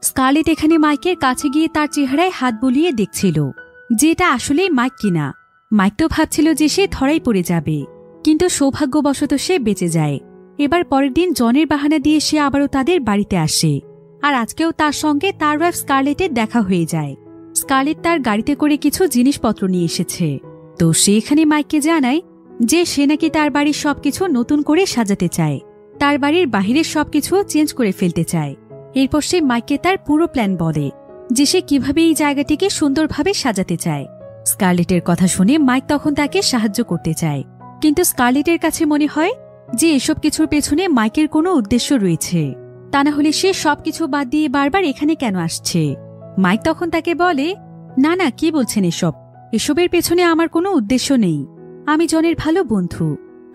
স্কারলেট এখানে মাইকের কাছে গিয়ে তার চেহারায় হাত বুলিয়ে দেখছিল যে এটা আসলেই মাইক কিনা। মাইক তো ভাবছিল যে সে ধরাই পড়ে যাবে, কিন্তু সৌভাগ্যবশত সে বেঁচে যায়। এবার পরের দিন জনের বাহানা দিয়ে সে আবারও তাদের বাড়িতে আসে, আর আজকেও তার সঙ্গে তার ওয়াইফ স্কারলেটের দেখা হয়ে যায়। স্কারলেট তার গাড়িতে করে কিছু জিনিসপত্র নিয়ে এসেছে। তো সে এখানে মাইককে জানায় যে সে নাকি তার বাড়ির সবকিছু নতুন করে সাজাতে চায়, তার বাড়ির বাহিরের সবকিছু চেঞ্জ করে ফেলতে চায়। এরপর সে মাইককে তার পুরো প্ল্যান বলে যে সে কিভাবে এই জায়গাটিকে সুন্দরভাবে সাজাতে চায়। স্কারলেটের কথা শুনে মাইক তখন তাকে সাহায্য করতে চায়, কিন্তু স্কারলেটের কাছে মনে হয় যে এসব কিছুর পেছনে মাইকের কোনো উদ্দেশ্য রয়েছে, তা না হলে সে সবকিছু বাদ দিয়ে বারবার এখানে কেন আসছে। মাইক তখন তাকে বলে, না না, কি বলছেন এসবের পেছনে আমার কোনো উদ্দেশ্য নেই। আমি জনের ভালো বন্ধু,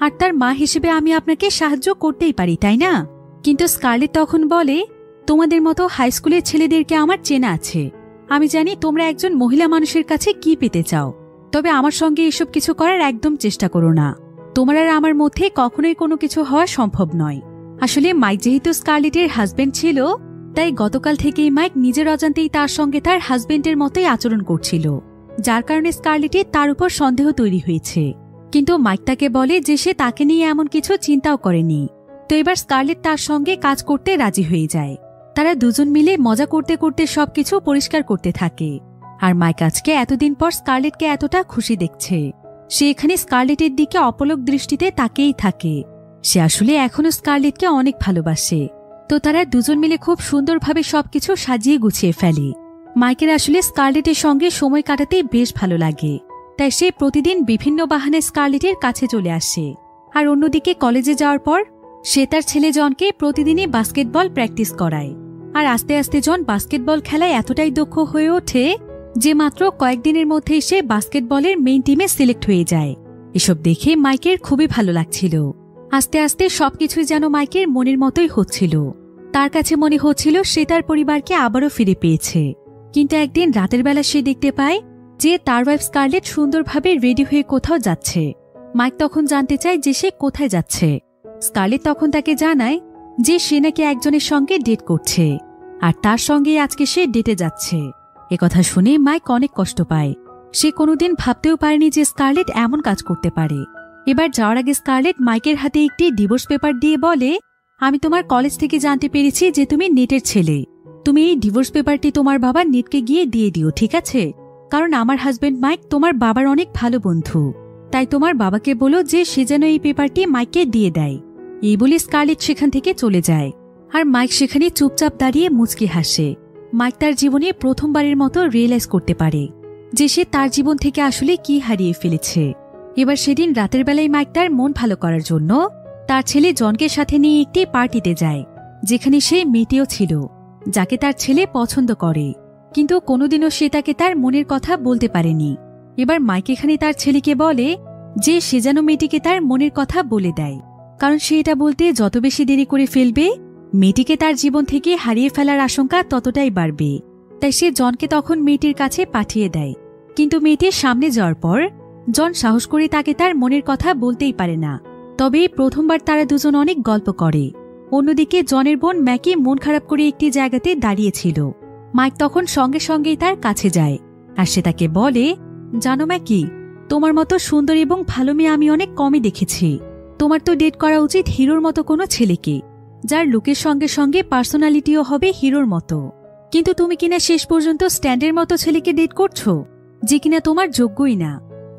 আর তার মা হিসেবে আমি আপনাকে সাহায্য করতেই পারি, তাই না? কিন্তু স্কারলেট তখন বলে, তোমাদের মতো হাই স্কুলের ছেলেদেরকে আমার চেনা আছে। আমি জানি তোমরা একজন মহিলা মানুষের কাছে কি পেতে চাও, তবে আমার সঙ্গে এসব কিছু করার একদম চেষ্টা করো না। তোমার আর আমার মধ্যে কখনোই কোনো কিছু হওয়া সম্ভব নয়। আসলে মাইক যেহেতু স্কারলেটের হাজবেন্ড ছিল, তাই গতকাল থেকেই মাইক নিজের অজান্তেই তার সঙ্গে তার হাজবেন্ডের মতোই আচরণ করছিল, যার কারণে স্কারলেটের তার উপর সন্দেহ তৈরি হয়েছে। কিন্তু মাইক তাকে বলে যে সে তাকে নিয়ে এমন কিছু চিন্তাও করেনি। তো এবার স্কারলেট তার সঙ্গে কাজ করতে রাজি হয়ে যায়। তারা দুজন মিলে মজা করতে করতে সবকিছু পরিষ্কার করতে থাকে। আর মাইক আজকে এতদিন পর স্কারলেটকে এতটা খুশি দেখছে। সে এখানে স্কারলেটের দিকে অপলক দৃষ্টিতে তাকিয়েই থাকে। সে আসলে এখনো স্কারলেটকে অনেক ভালোবাসে। তো তারা দুজন মিলে খুব সুন্দরভাবে সবকিছু সাজিয়ে গুছিয়ে ফেলে। মাইকের আসলে স্কারলেটের সঙ্গে সময় কাটাতে বেশ ভালো লাগে, তাই সে প্রতিদিন বিভিন্ন বাহানায় স্কারলেটের কাছে চলে আসে। আর অন্যদিকে কলেজে যাওয়ার পর সে তার ছেলে জনকে প্রতিদিনই বাস্কেটবল প্র্যাকটিস করায়। আর আস্তে আস্তে জন বাস্কেটবল খেলায় এতটাই দক্ষ হয়ে ওঠে যে মাত্র কয়েকদিনের মধ্যেই সে বাস্কেটবলের মেইন টিমে সিলেক্ট হয়ে যায়। এসব দেখে মাইকের খুবই ভালো লাগছিল। আস্তে আস্তে সবকিছুই যেন মাইকের মনের মতোই হচ্ছিল। তার কাছে মনে হচ্ছিল সে তার পরিবারকে আবারও ফিরে পেয়েছে। কিন্তু একদিন রাতের বেলা সে দেখতে পায় যে তার ওয়াইফ স্কারলেট সুন্দরভাবে রেডি হয়ে কোথাও যাচ্ছে। মাইক তখন জানতে চায় যে সে কোথায় যাচ্ছে। স্কারলেট তখন তাকে জানায় যে সে নাকি একজনের সঙ্গে ডেট করছে, আর তার সঙ্গে আজকে সে ডেটে যাচ্ছে। একথা শুনে মাইক অনেক কষ্ট পায়। সে কোনোদিন ভাবতেও পারেনি যে স্কারলেট এমন কাজ করতে পারে। এবার যাওয়ার আগে স্কারলেট মাইকের হাতে একটি ডিভোর্স পেপার দিয়ে বলে, আমি তোমার কলেজ থেকে জানতে পেরেছি যে তুমি নেটের ছেলে। তুমি এই ডিভোর্স পেপারটি তোমার বাবা নেটকে গিয়ে দিয়ে দিও, ঠিক আছে? কারণ আমার হাজবেন্ড মাইক তোমার বাবার অনেক ভালো বন্ধু। তাই তোমার বাবাকে বলো যে সে যেন এই পেপারটি মাইককে দিয়ে দেয়। এই বলে স্কারলেট সেখান থেকে চলে যায়। আর মাইক সেখানে চুপচাপ দাঁড়িয়ে মুচকি হাসে। মাইক তার জীবনে প্রথমবারের মতো রিয়েলাইজ করতে পারে যে সে তার জীবন থেকে আসলে কি হারিয়ে ফেলেছে। এবার সেদিন রাতের বেলায় মাইক তার মন ভালো করার জন্য তার ছেলে জনকে সাথে নিয়ে একটি পার্টিতে যায়, যেখানে সে মেয়েটিও ছিল, যাকে তার ছেলে পছন্দ করে। কিন্তু কোনোদিনও সে তাকে তার মনের কথা বলতে পারেনি। এবার মাইক এখানে তার ছেলেকে বলে যে সে যেন মেয়েটিকে তার মনের কথা বলে দেয়, কারণ সে এটা বলতে যত বেশি দেরি করে ফেলবে, মেয়েটিকে তার জীবন থেকে হারিয়ে ফেলার আশঙ্কা ততটাই বাড়বে। তাই সে জনকে তখন মেয়েটির কাছে পাঠিয়ে দেয়। কিন্তু মেয়েটির সামনে যাওয়ার পর জন সাহস করে তাকে তার মনের কথা বলতেই পারে না। তবে প্রথমবার তারা দুজন অনেক গল্প করে। অন্যদিকে জনের বোন ম্যাকি মন খারাপ করে একটি জায়গাতে দাঁড়িয়েছিল। মাইক তখন সঙ্গে সঙ্গেই তার কাছে যায়, আর সে তাকে বলে, জানো ম্যাকি, তোমার মতো সুন্দর এবং ভালো মেয়ে আমি অনেক কমই দেখেছি। তোমার তো ডেট করা উচিত হিরোর মতো কোনো ছেলেকে, যার লুকের সঙ্গে সঙ্গে পার্সোনালিটিও হবে হিরোর মতো। কিন্তু তুমি কিনা শেষ পর্যন্ত স্ট্যান্ডের মতো ছেলেকে ডেট করছো, যে কিনা তোমার যোগ্যই না।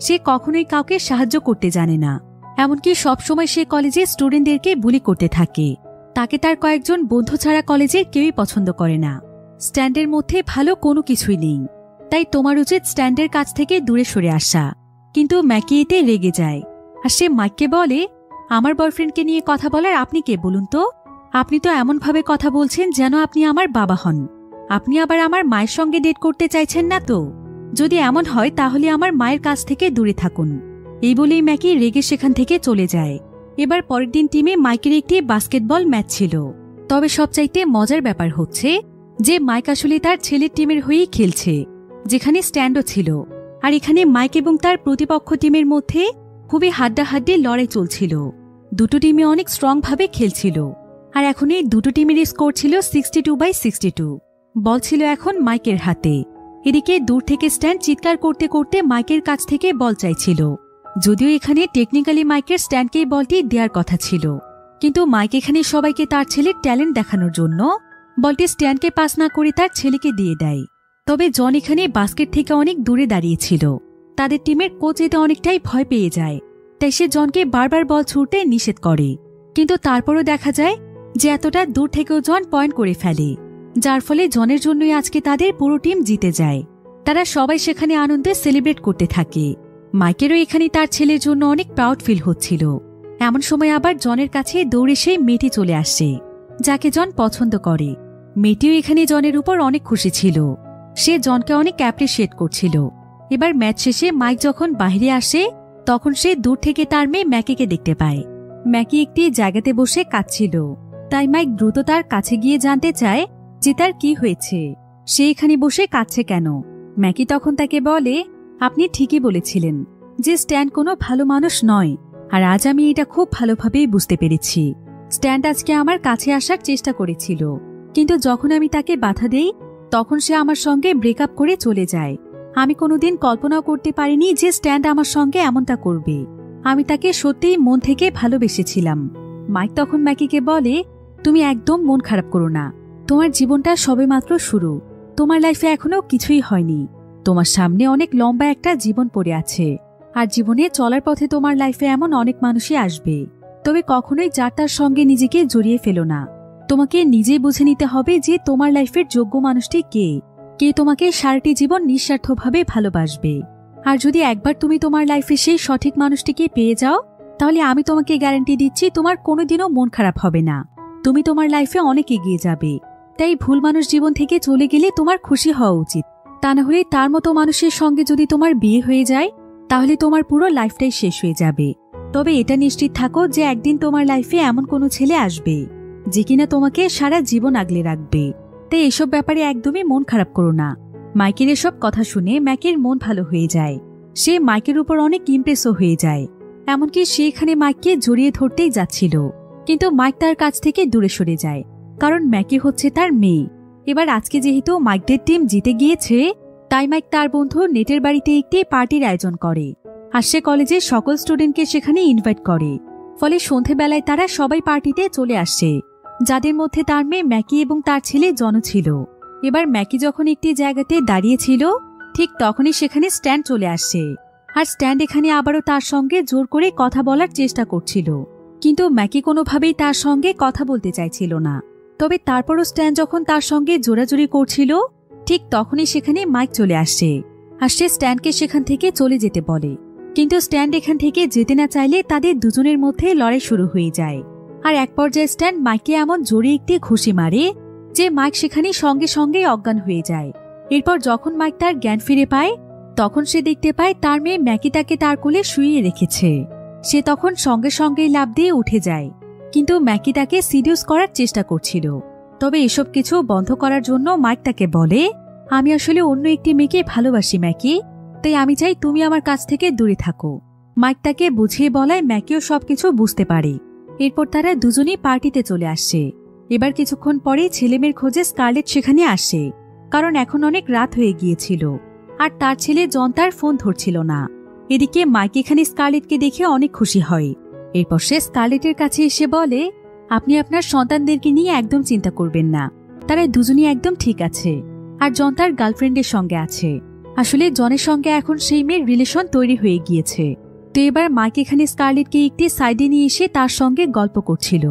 সে কখনোই কাউকে সাহায্য করতে জানে না, এমনকি সবসময় সে কলেজে স্টুডেন্টদেরকে বুলি করতে থাকে। তাকে তার কয়েকজন বন্ধু ছাড়া কলেজের কেউই পছন্দ করে না। স্ট্যান্ডের মধ্যে ভালো কোনো কিছুই নেই, তাই তোমার উচিত স্ট্যান্ডের কাছ থেকে দূরে সরে আসা। কিন্তু ম্যাকি এতে রেগে যায়, আর সে মাইককে বলে, আমার বয়ফ্রেন্ডকে নিয়ে কথা বলার আপনি কে বলুন তো? আপনি তো এমনভাবে কথা বলছেন যেন আপনি আমার বাবা হন। আপনি আবার আমার মায়ের সঙ্গে ডেট করতে চাইছেন না তো? যদি এমন হয় তাহলে আমার মায়ের কাছ থেকে দূরে থাকুন। এই বলেই ম্যাকি রেগে সেখান থেকে চলে যায়। এবার পরের দিন টিমে মাইকের একটি বাস্কেটবল ম্যাচ ছিল। তবে সবচাইতে মজার ব্যাপার হচ্ছে যে মাইক আসলে তার ছেলের টিমের হয়েই খেলছে, যেখানে স্ট্যান্ডও ছিল। আর এখানে মাইক এবং তার প্রতিপক্ষ টিমের মধ্যে খুবই হাড্ডাহাড্ডি লড়াই চলছিল। দুটো টিমে অনেক স্ট্রংভাবে খেলছিল। আর এখন এই দুটো টিমের স্কোর ছিল 62/62। বল ছিল এখন মাইকের হাতে। এদিকে দূর থেকে স্ট্যান্ড চিৎকার করতে করতে মাইকের কাছ থেকে বল চাইছিল। যদিও এখানে টেকনিক্যালি মাইকের স্ট্যান্ডকেই বলটি দেওয়ার কথা ছিল, কিন্তু মাইক এখানে সবাইকে তার ছেলের ট্যালেন্ট দেখানোর জন্য বলটি স্ট্যান্ডকে পাস না করে তার ছেলেকে দিয়ে দেয়। তবে জন এখানে বাস্কেট থেকে অনেক দূরে দাঁড়িয়েছিল। তাদের টিমের কোচ এতে অনেকটাই ভয় পেয়ে যায়, তাই সে জনকে বারবার বল ছুঁড়তে নিষেধ করে। কিন্তু তারপরও দেখা যায় যে এতটা দূর থেকেও জন পয়েন্ট করে ফেলে, যার ফলে জনের জন্যই আজকে তাদের পুরো টিম জিতে যায়। তারা সবাই সেখানে আনন্দে সেলিব্রেট করতে থাকে। মাইকেরও এখানে তার ছেলের জন্য অনেক প্রাউড ফিল হচ্ছিল। এমন সময় আবার জনের কাছে দৌড়ে সেই মেয়েটি চলে আসে, যাকে জন পছন্দ করে। মেয়েটিও এখানে জনের উপর অনেক খুশি ছিল। সে জনকে অনেক অ্যাপ্রিশিয়েট করছিল। এবার ম্যাচ শেষে মাইক যখন বাইরে আসে, তখন সে দূর থেকে তার মেয়ে ম্যাকিকে দেখতে পায়। ম্যাকি একটি জায়গাতে বসে কাঁদছিল, তাই মাইক দ্রুত তার কাছে গিয়ে জানতে চায় যে তার কি হয়েছে, সে এখানে বসে কাঁদছে কেন। ম্যাকি তখন তাকে বলে, আপনি ঠিকই বলেছিলেন যে স্ট্যান্ড কোনো ভালো মানুষ নয়, আর আজ আমি এটা খুব ভালোভাবেই বুঝতে পেরেছি। স্ট্যান্ড আজকে আমার কাছে আসার চেষ্টা করেছিল, কিন্তু যখন আমি তাকে বাধা দেই তখন সে আমার সঙ্গে ব্রেকআপ করে চলে যায়। আমি কোনোদিন কল্পনাও করতে পারিনি যে স্ট্যান্ড আমার সঙ্গে এমনটা করবে। আমি তাকে সত্যিই মন থেকে ভালোবেসেছিলাম। মাইক তখন ম্যাকিকে বলে, তুমি একদম মন খারাপ করো না। তোমার জীবনটা সবেমাত্র শুরু। তোমার লাইফে এখনো কিছুই হয়নি। তোমার সামনে অনেক লম্বা একটা জীবন পড়ে আছে, আর জীবনে চলার পথে তোমার লাইফে এমন অনেক মানুষই আসবে। তবে কখনোই যার তার সঙ্গে নিজেকে জড়িয়ে ফেলো না। তোমাকে নিজেই বুঝে নিতে হবে যে তোমার লাইফের যোগ্য মানুষটি কে, কে তোমাকে সারাটি জীবন নিঃস্বার্থভাবে ভালোবাসবে। আর যদি একবার তুমি তোমার লাইফে সেই সঠিক মানুষটিকে পেয়ে যাও, তাহলে আমি তোমাকে গ্যারান্টি দিচ্ছি তোমার কোনোদিনও মন খারাপ হবে না। তুমি তোমার লাইফে অনেক এগিয়ে যাবে। তাই ভুল মানুষ জীবন থেকে চলে গেলে তোমার খুশি হওয়া উচিত। তা না হলে তার মতো মানুষের সঙ্গে যদি তোমার বিয়ে হয়ে যায়, তাহলে তোমার পুরো লাইফটাই শেষ হয়ে যাবে। তবে এটা নিশ্চিত থাকো যে একদিন তোমার লাইফে এমন কোনো ছেলে আসবে যে কিনা তোমাকে সারা জীবন আগলে রাখবে। তাই এসব ব্যাপারে একদমই মন খারাপ করো না। মাইকের এসব কথা শুনে ম্যাকের মন ভালো হয়ে যায়। সে মাইকের উপর অনেক ইমপ্রেসও হয়ে যায়। এমনকি সে এখানে মাইককে জড়িয়ে ধরতেই যাচ্ছিল, কিন্তু মাইক তার কাছ থেকে দূরে সরে যায়, কারণ ম্যাকি হচ্ছে তার মেয়ে। এবার আজকে যেহেতু মাইকদের টিম জিতে গিয়েছে, তাই মাইক তার বন্ধু নেটের বাড়িতে একটি পার্টির আয়োজন করে, আর সে কলেজের সকল স্টুডেন্টকে সেখানে ইনভাইট করে। ফলে সন্ধেবেলায় তারা সবাই পার্টিতে চলে আসে, যাদের মধ্যে তার মেয়ে ম্যাকি এবং তার ছেলে জন ছিল। এবার ম্যাকি যখন একটি জায়গাতে দাঁড়িয়েছিল, ঠিক তখনই সেখানে স্ট্যান্ড চলে আসে। আর স্ট্যান্ড এখানে আবারও তার সঙ্গে জোর করে কথা বলার চেষ্টা করছিল, কিন্তু ম্যাকি কোনোভাবেই তার সঙ্গে কথা বলতে চাইছিল না। তবে তারপরও স্ট্যান্ড যখন তার সঙ্গে জোরাজুরি করছিল, ঠিক তখনই সেখানে মাইক চলে আসে, আর সে স্ট্যান্ডকে সেখান থেকে চলে যেতে বলে। কিন্তু স্ট্যান্ড এখান থেকে যেতে না চাইলে তাদের দুজনের মধ্যে লড়াই শুরু হয়ে যায়। আর এক পর্যায়ে স্ট্যান্ড মাইককে এমন জোরে একটি ঘুষি মারে যে মাইক সেখানে সঙ্গে সঙ্গে অজ্ঞান হয়ে যায়। এরপর যখন মাইক তার জ্ঞান ফিরে পায়, তখন সে দেখতে পায় তার মেয়ে ম্যাকি তাকে তার কোলে শুইয়ে রেখেছে। সে তখন সঙ্গে সঙ্গেই লাফ দিয়ে উঠে যায়, কিন্তু ম্যাকি তাকে সিডিউস করার চেষ্টা করছিল। তবে এসব কিছু বন্ধ করার জন্য মাইক তাকে বলে, আমি আসলে অন্য একটি মেয়েকে ভালোবাসি ম্যাকি, তাই আমি চাই তুমি আমার কাছ থেকে দূরে থাকো। মাইক তাকে বুঝিয়ে বলায় ম্যাকিও সবকিছু বুঝতে পারে। এরপর তারা দুজনেই পার্টিতে চলে আসে। এবার কিছুক্ষণ পরে ছেলেমেয়ের খোঁজে স্কারলেট সেখানে আসে, কারণ এখন অনেক রাত হয়ে গিয়েছিল, আর তার ছেলে জন তার ফোন ধরছিল না। এদিকে মাইক এখানে স্কারলেটকে দেখে অনেক খুশি হয়। এরপর সে স্কারলেটের কাছে এসে বলে, আপনি আপনার সন্তানদেরকে নিয়ে একদম চিন্তা করবেন না, তারা দুজনেই একদম ঠিক আছে। আর জন তার গার্লফ্রেন্ডের সঙ্গে আছে। আসলে জনের সঙ্গে এখন সেই মেয়ের রিলেশন তৈরি হয়ে গিয়েছে, তো এবার মাইক এখানে স্কারলেটকে একটি সাইডে নিয়ে এসে তার সঙ্গে গল্প করছিল।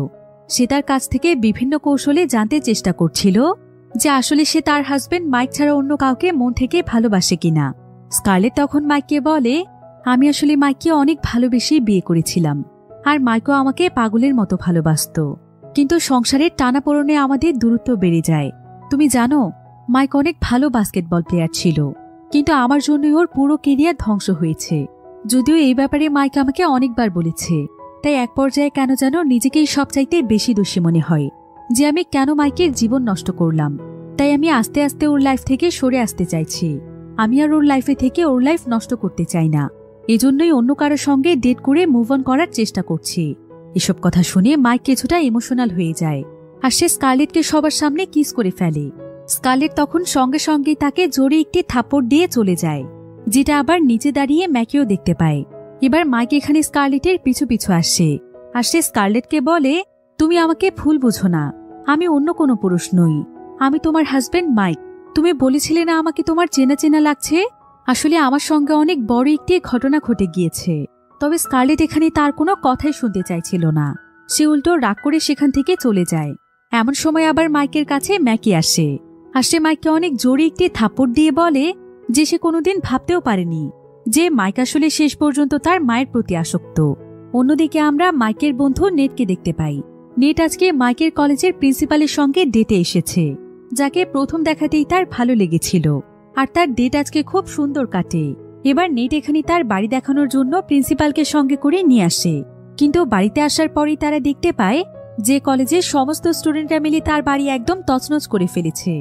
সে তার কাছ থেকে বিভিন্ন কৌশলে জানতে চেষ্টা করছিল যে আসলে সে তার হাজবেন্ড মাইক ছাড়া অন্য কাউকে মন থেকে ভালোবাসে কিনা। স্কারলেট তখন মাইককে বলে, আমি আসলে মাইককে অনেক ভালোবেসেই বিয়ে করেছিলাম, আর মাইকও আমাকে পাগলের মতো ভালোবাসত, কিন্তু সংসারের টানাপোড়েনে আমাদের দূরত্ব বেড়ে যায়। তুমি জানো, মাইক অনেক ভালো বাস্কেটবল প্লেয়ার ছিল, কিন্তু আমার জন্যই ওর পুরো কেরিয়ার ধ্বংস হয়েছে। যদিও এই ব্যাপারে মাইক আমাকে অনেকবার বলেছে, তাই এক পর্যায়ে কেন যেন নিজেকেই সবচাইতে বেশি দোষী মনে হয় যে আমি কেন মাইকের জীবন নষ্ট করলাম। তাই আমি আস্তে আস্তে ওর লাইফ থেকে সরে আসতে চাইছি। আমি আর ওর লাইফে থেকে ওর লাইফ নষ্ট করতে চাই না, এজন্যই অন্য কারোর সঙ্গে ডেট করে মুভ অন করার চেষ্টা করছি। এসব কথা শুনে মাইক কিছুটা ইমোশনাল হয়ে যায়, আর সে স্কারলেটকে সবার সামনে কিস করে ফেলে। স্কারলেট তখন সঙ্গে সঙ্গে তাকে জোরে একটি থাপ্পড় দিয়ে চলে যায়, যেটা আবার নিচে দাঁড়িয়ে ম্যাকেও দেখতে পায়। এবার মাইক এখানে স্কারলেটের পিছু পিছু আসে, আর সে স্কারলেটকে বলে, তুমি আমাকে ভুল বুঝো না, আমি অন্য কোনো পুরুষ নই, আমি তোমার হাজবেন্ড মাইক। তুমি বলেছিলে না আমাকে তোমার চেনা চেনা লাগছে? আসলে আমার সঙ্গে অনেক বড় একটি ঘটনা ঘটে গিয়েছে। তবে স্কারলেট এখানে তার কোনো কথাই শুনতে চাইছিল না, সে উল্টো রাগ করে সেখান থেকে চলে যায়। এমন সময় আবার মাইকের কাছে ম্যাকি আসে, আর সে মাইককে অনেক জোরে একটি থাপ্পড় দিয়ে বলে যে সে কোনোদিন ভাবতেও পারেনি যে মাইক আসলে শেষ পর্যন্ত তার মায়ের প্রতি আসক্ত। অন্যদিকে আমরা মাইকের বন্ধু নেটকে দেখতে পাই। নেট আজকে মাইকের কলেজের প্রিন্সিপালের সঙ্গে ডেটে এসেছে, যাকে প্রথম দেখাতেই তার ভালো লেগেছিল, আর তার ডেট আজকে খুব সুন্দর কাটে। এবার নেট এখানে তার বাড়ি দেখানোর জন্য প্রিন্সিপালকে সঙ্গে করে নিয়ে আসে, কিন্তু বাড়িতে আসার পরই তারা দেখতে পায় যে কলেজের সমস্ত স্টুডেন্টরা মিলে তার বাড়ি একদম তছনছ করে ফেলেছে,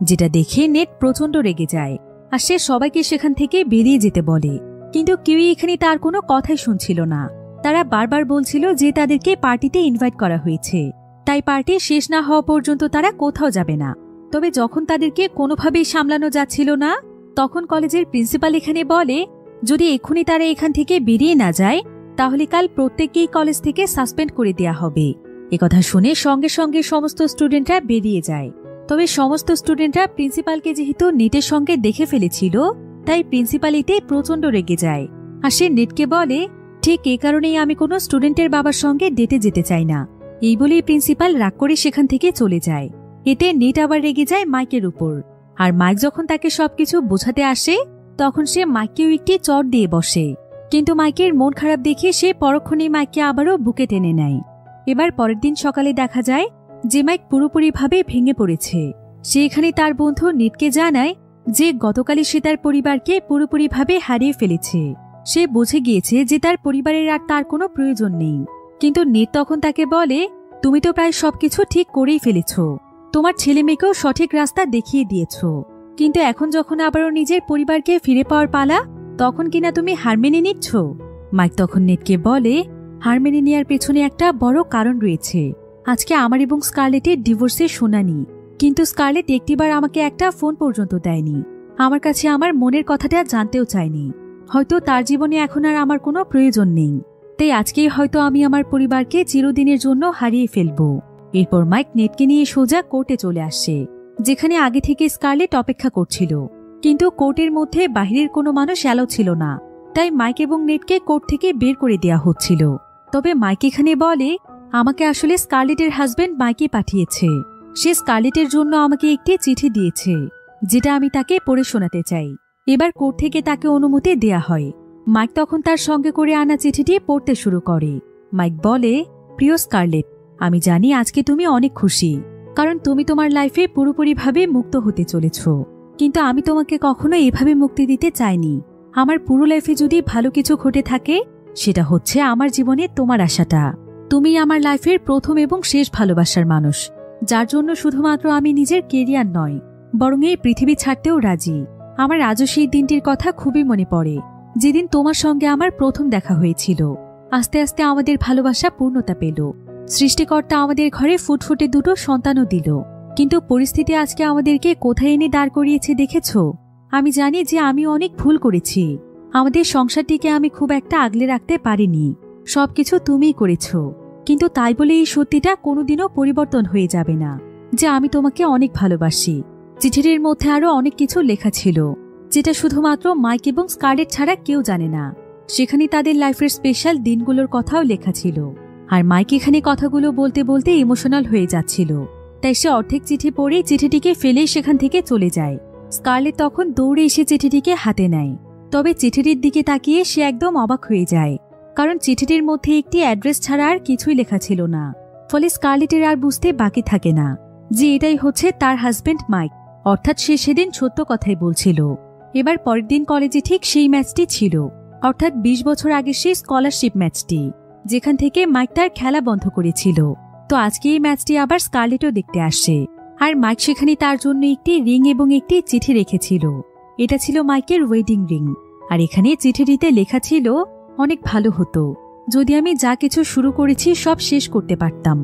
যেটা দেখে নেট প্রচন্ড রেগে যায়, আর সে সবাইকে সেখান থেকে বেরিয়ে যেতে বলে। কিন্তু কেউই এখানে তার কোনো কথাই শুনছিল না। তারা বারবার বলছিল যে তাদেরকে পার্টিতে ইনভাইট করা হয়েছে, তাই পার্টি শেষ না হওয়া পর্যন্ত তারা কোথাও যাবে না। তবে যখন তাদেরকে কোনোভাবেই সামলানো যাচ্ছিল না, তখন কলেজের প্রিন্সিপাল এখানে বলে যদি এক্ষুনি তারা এখান থেকে বেরিয়ে না যায় তাহলে কাল প্রত্যেককেই কলেজ থেকে সাসপেন্ড করে দেয়া হবে। একথা শুনে সঙ্গে সঙ্গে সমস্ত স্টুডেন্টরা বেরিয়ে যায়। তবে সমস্ত স্টুডেন্টরা প্রিন্সিপালকে যেহেতু নেটের সঙ্গে দেখে ফেলেছিল, তাই প্রিন্সিপাল এতে প্রচন্ড রেগে যায়, আর সে নেটকে বলে ঠিক এই কারণেই আমি কোনো স্টুডেন্টের বাবার সঙ্গে ডেটে যেতে চাই না। এই বলেই প্রিন্সিপাল রাগ করে সেখান থেকে চলে যায়। এতে নেট আবার রেগে যায় মাইকের উপর, আর মাইক যখন তাকে সবকিছু বোঝাতে আসে তখন সে মাইককেও একটি চড় দিয়ে বসে। কিন্তু মাইকের মন খারাপ দেখে সে পরক্ষণেই মাইককে আবারও বুকে টেনে নেয়। এবার পরের দিন সকালে দেখা যায় যে মাইক পুরোপুরিভাবে ভেঙে পড়েছে। সে এখানে তার বন্ধু নেটকে জানায় যে গতকালই সে তার পরিবারকে পুরোপুরিভাবে হারিয়ে ফেলেছে। সে বুঝে গিয়েছে যে তার পরিবারের আর তার কোনো প্রয়োজন নেই। কিন্তু নেট তখন তাকে বলে তুমি তো প্রায় সবকিছু ঠিক করেই ফেলেছ, তোমার ছেলে মেয়েকেও সঠিক রাস্তা দেখিয়ে দিয়েছ, কিন্তু এখন যখন আবারও নিজের পরিবারকে ফিরে পাওয়ার পালা, তখন কিনা তুমি হার মেনে নিচ্ছ। মাইক তখন নেটকে বলে হার মেনে নেওয়ার পেছনে একটা বড় কারণ রয়েছে। আজকে আমার এবং স্কারলেটের ডিভোর্সের শুনানি, কিন্তু স্কারলেট একটিবার আমাকে একটা ফোন পর্যন্ত দেয়নি, আমার কাছে আমার মনের কথাটা জানতেও চায়নি। হয়তো তার জীবনে এখন আর আমার কোনো প্রয়োজন নেই, তাই আজকেই হয়তো আমি আমার পরিবারকে চিরদিনের জন্য হারিয়ে ফেলব। এরপর মাইক নেটকে নিয়ে সোজা কোর্টে চলে আসে, যেখানে আগে থেকে স্কারলেট অপেক্ষা করছিল। কিন্তু কোর্টের মধ্যে বাহিরের কোনো মানুষ অ্যালাউ ছিল না, তাই মাইক এবং নেটকে কোর্ট থেকে বের করে দেয়া হচ্ছিল। তবে মাইক এখানে বলে আমাকে আসলে স্কারলেটের হাজবেন্ড মাইকে পাঠিয়েছে। সে স্কারলেটের জন্য আমাকে একটি চিঠি দিয়েছে, যেটা আমি তাকে পড়ে শোনাতে চাই। এবার কোর্ট থেকে তাকে অনুমতি দেয়া হয়। মাইক তখন তার সঙ্গে করে আনা চিঠিটি পড়তে শুরু করে। মাইক বলে প্রিয় স্কারলেট, আমি জানি আজকে তুমি অনেক খুশি, কারণ তুমি তোমার লাইফে পুরোপুরিভাবে মুক্ত হতে চলেছ। কিন্তু আমি তোমাকে কখনো এভাবে মুক্তি দিতে চাইনি। আমার পুরো লাইফে যদি ভালো কিছু ঘটে থাকে, সেটা হচ্ছে আমার জীবনে তোমার আশাটা। তুমি আমার লাইফের প্রথম এবং শেষ ভালোবাসার মানুষ, যার জন্য শুধুমাত্র আমি নিজের কেরিয়ার নয়, বরং এই পৃথিবী ছাড়তেও রাজি। আমার আজও সেই দিনটির কথা খুবই মনে পড়ে, যেদিন তোমার সঙ্গে আমার প্রথম দেখা হয়েছিল। আস্তে আস্তে আমাদের ভালোবাসা পূর্ণতা পেল। সৃষ্টিকর্তা আমাদের ঘরে ফুটফুটে দুটো সন্তানও দিল। কিন্তু পরিস্থিতি আজকে আমাদেরকে কোথায় এনে দাঁড় করিয়েছে দেখেছ? আমি জানি যে আমি অনেক ভুল করেছি। আমাদের সংসারটিকে আমি খুব একটা আগলে রাখতে পারিনি। সবকিছু তুমিই করেছ, কিন্তু তাই বলে এই সত্যিটা কোনোদিনও পরিবর্তন হয়ে যাবে না যে আমি তোমাকে অনেক ভালোবাসি। চিঠিটির মধ্যে আরো অনেক কিছু লেখা ছিল, যেটা শুধুমাত্র মাইক এবং স্কারলেট ছাড়া কেউ জানে না। সেখানে তাদের লাইফের স্পেশাল দিনগুলোর কথাও লেখা ছিল। আর মাইক এখানে কথাগুলো বলতে বলতে ইমোশনাল হয়ে যাচ্ছিল, তাই সে অর্ধেক চিঠি পড়ে চিঠিটিকে ফেলেই সেখান থেকে চলে যায়। স্কারলেট তখন দৌড়ে এসে চিঠিটিকে হাতে নেয়, তবে চিঠিটির দিকে তাকিয়ে সে একদম অবাক হয়ে যায়, কারণ চিঠিটির মধ্যে একটি অ্যাড্রেস ছাড়া আর কিছুই লেখা ছিল না। ফলে স্কারলেটের আর বুঝতে বাকি থাকে না যে এটাই হচ্ছে তার হাজবেন্ড মাইক, অর্থাৎ সে সেদিন সত্য কথাই বলছিল। এবার পরের দিন কলেজে ঠিক সেই ম্যাচটি ছিল, অর্থাৎ 20 বছর আগে সেই স্কলারশিপ ম্যাচটি, যেখান থেকে মাইক তার খেলা বন্ধ করেছিল। তো আজকে এই ম্যাচটি আবার স্কারলেটও দেখতে আসছে, আর মাইক সেখানে তার জন্য একটি রিং এবং একটি চিঠি রেখেছিল। এটা ছিল মাইকের ওয়েডিং রিং, আর এখানে চিঠিটিতে লেখা ছিল, অনেক ভালো হতো যদি আমি যা কিছু শুরু করেছি সব শেষ করতে পারতাম।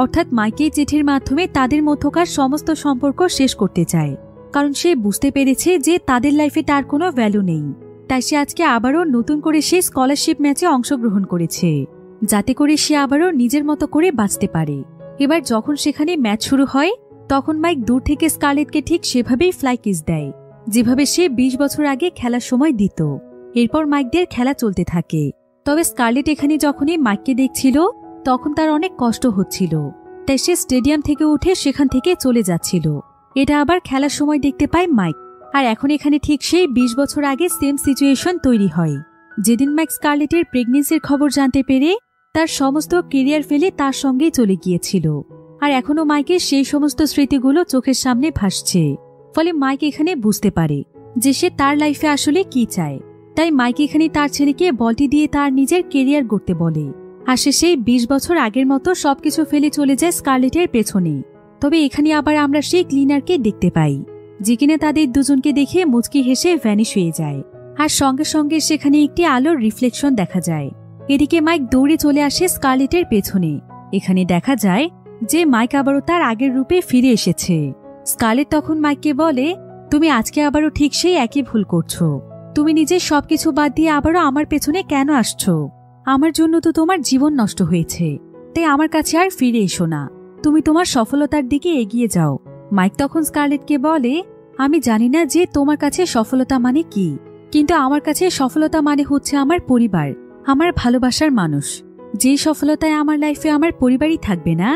অর্থাৎ মাইক এই চিঠির মাধ্যমে তাদের মধ্যকার সমস্ত সম্পর্ক শেষ করতে চায়, কারণ সে বুঝতে পেরেছে যে তাদের লাইফে তার কোনো ভ্যালু নেই। তাই সে আজকে আবারও নতুন করে সে স্কলারশিপ ম্যাচে অংশগ্রহণ করেছে, যাতে করে সে আবারও নিজের মতো করে বাঁচতে পারে। এবার যখন সেখানে ম্যাচ শুরু হয়, তখন মাইক দূর থেকে স্কারলেটকে ঠিক সেভাবেই ফ্লাই কিস দেয়, যেভাবে সে 20 বছর আগে খেলার সময় দিত। এরপর মাইকদের খেলা চলতে থাকে, তবে স্কারলেট এখানে যখনই মাইককে দেখছিল তখন তার অনেক কষ্ট হচ্ছিল, তাই সে স্টেডিয়াম থেকে উঠে সেখান থেকে চলে যাচ্ছিল। এটা আবার খেলার সময় দেখতে পায় মাইক, আর এখন এখানে ঠিক সেই 20 বছর আগে সেম সিচুয়েশন তৈরি হয়, যেদিন মাইক স্কারলেটের প্রেগনেন্সির খবর জানতে পেরে তার সমস্ত কেরিয়ার ফেলে তার সঙ্গেই চলে গিয়েছিল। আর এখনো মাইকের সেই সমস্ত স্মৃতিগুলো চোখের সামনে ভাসছে। ফলে মাইক এখানে বুঝতে পারে যে সে তার লাইফে আসলে কি চায়। তাই মাইক এখানে তার ছেলেকে বলটি দিয়ে তার নিজের কেরিয়ার গড়তে বলে, আর সে সেই 20 বছর আগের মতো সবকিছু ফেলে চলে যায় স্কারলেটের পেছনে। তবে এখানে আবার আমরা সেই ক্লিনারকে দেখতে পাই, যে কিনা তাদের দুজনকে দেখে মুচকি হেসে ভ্যানিশ হয়ে যায়, আর সঙ্গে সঙ্গে সেখানে একটি আলোর রিফ্লেকশন দেখা যায়। এদিকে মাইক দৌড়ে চলে আসে স্কারলেটের পেছনে। এখানে দেখা যায় যে মাইক আবারও তার আগের রূপে ফিরে এসেছে। স্কারলেট তখন মাইককে বলে, তুমি আজকে আবারও ঠিক সেই একই ভুল করছো। তুমি নিজের সবকিছু বাদ দিয়ে আবারও আমার পেছনে কেন আসছো? আমার জন্য তো তোমার জীবন নষ্ট হয়েছে, তাই আমার কাছে আর ফিরে এসো না, তুমি তোমার সফলতার দিকে এগিয়ে যাও। মাইক তখন স্কারলেটকে বলে, আমি জানি না যে তোমার কাছে সফলতা মানে কি, কিন্তু আমার কাছে সফলতা মানে হচ্ছে আমার পরিবার, আমার ভালোবাসার মানুষ। যে সফলতায় আমার লাইফে আমার পরিবারই থাকবে না,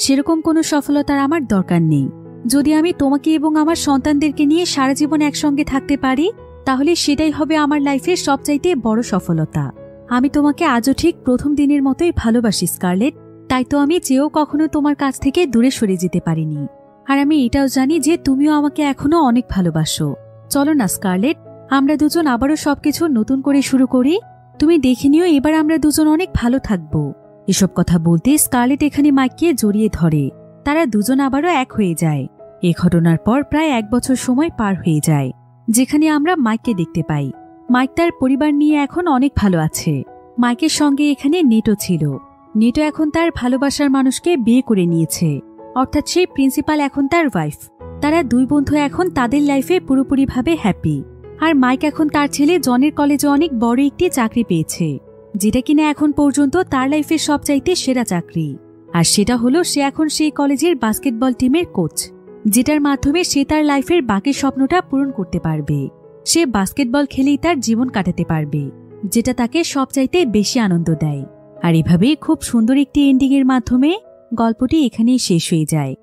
সেরকম কোনো সফলতার আমার দরকার নেই। যদি আমি তোমাকে এবং আমার সন্তানদেরকে নিয়ে সারা জীবন একসঙ্গে থাকতে পারি, তাহলে সেটাই হবে আমার লাইফের সবচাইতে বড় সফলতা। আমি তোমাকে আজও ঠিক প্রথম দিনের মতোই ভালোবাসি স্কারলেট, তাই তো আমি চেয়েও কখনো তোমার কাছ থেকে দূরে সরে যেতে পারিনি। আর আমি এটাও জানি যে তুমিও আমাকে এখনো অনেক ভালোবাসো। চলো না স্কারলেট, আমরা দুজন আবারও সবকিছু নতুন করে শুরু করি। তুমি দেখে নিও, এবার আমরা দুজন অনেক ভালো থাকবো। এসব কথা বলতে স্কারলেট এখানে মাইককে জড়িয়ে ধরে। তারা দুজন আবারও এক হয়ে যায়। এ ঘটনার পর প্রায় 1 বছর সময় পার হয়ে যায়, যেখানে আমরা মাইককে দেখতে পাই। মাইক তার পরিবার নিয়ে এখন অনেক ভালো আছে। মাইকের সঙ্গে এখানে নেটো ছিল। নেটো এখন তার ভালোবাসার মানুষকে বিয়ে করে নিয়েছে, অর্থাৎ সেই প্রিন্সিপাল এখন তার ওয়াইফ। তারা দুই বন্ধু এখন তাদের লাইফে পুরোপুরিভাবে হ্যাপি। আর মাইক এখন তার ছেলে জনের কলেজে অনেক বড় একটি চাকরি পেয়েছে, যেটা কিনা এখন পর্যন্ত তার লাইফের সবচাইতে সেরা চাকরি। আর সেটা হলো সে এখন সেই কলেজের বাস্কেটবল টিমের কোচ, যেটার মাধ্যমে সে তার লাইফের বাকি স্বপ্নটা পূরণ করতে পারবে। সে বাস্কেটবল খেলেই তার জীবন কাটাতে পারবে, যেটা তাকে সবচাইতে বেশি আনন্দ দেয়। আর এভাবেই খুব সুন্দর একটি এন্ডিং এর মাধ্যমে গল্পটি এখানেই শেষ হয়ে যায়।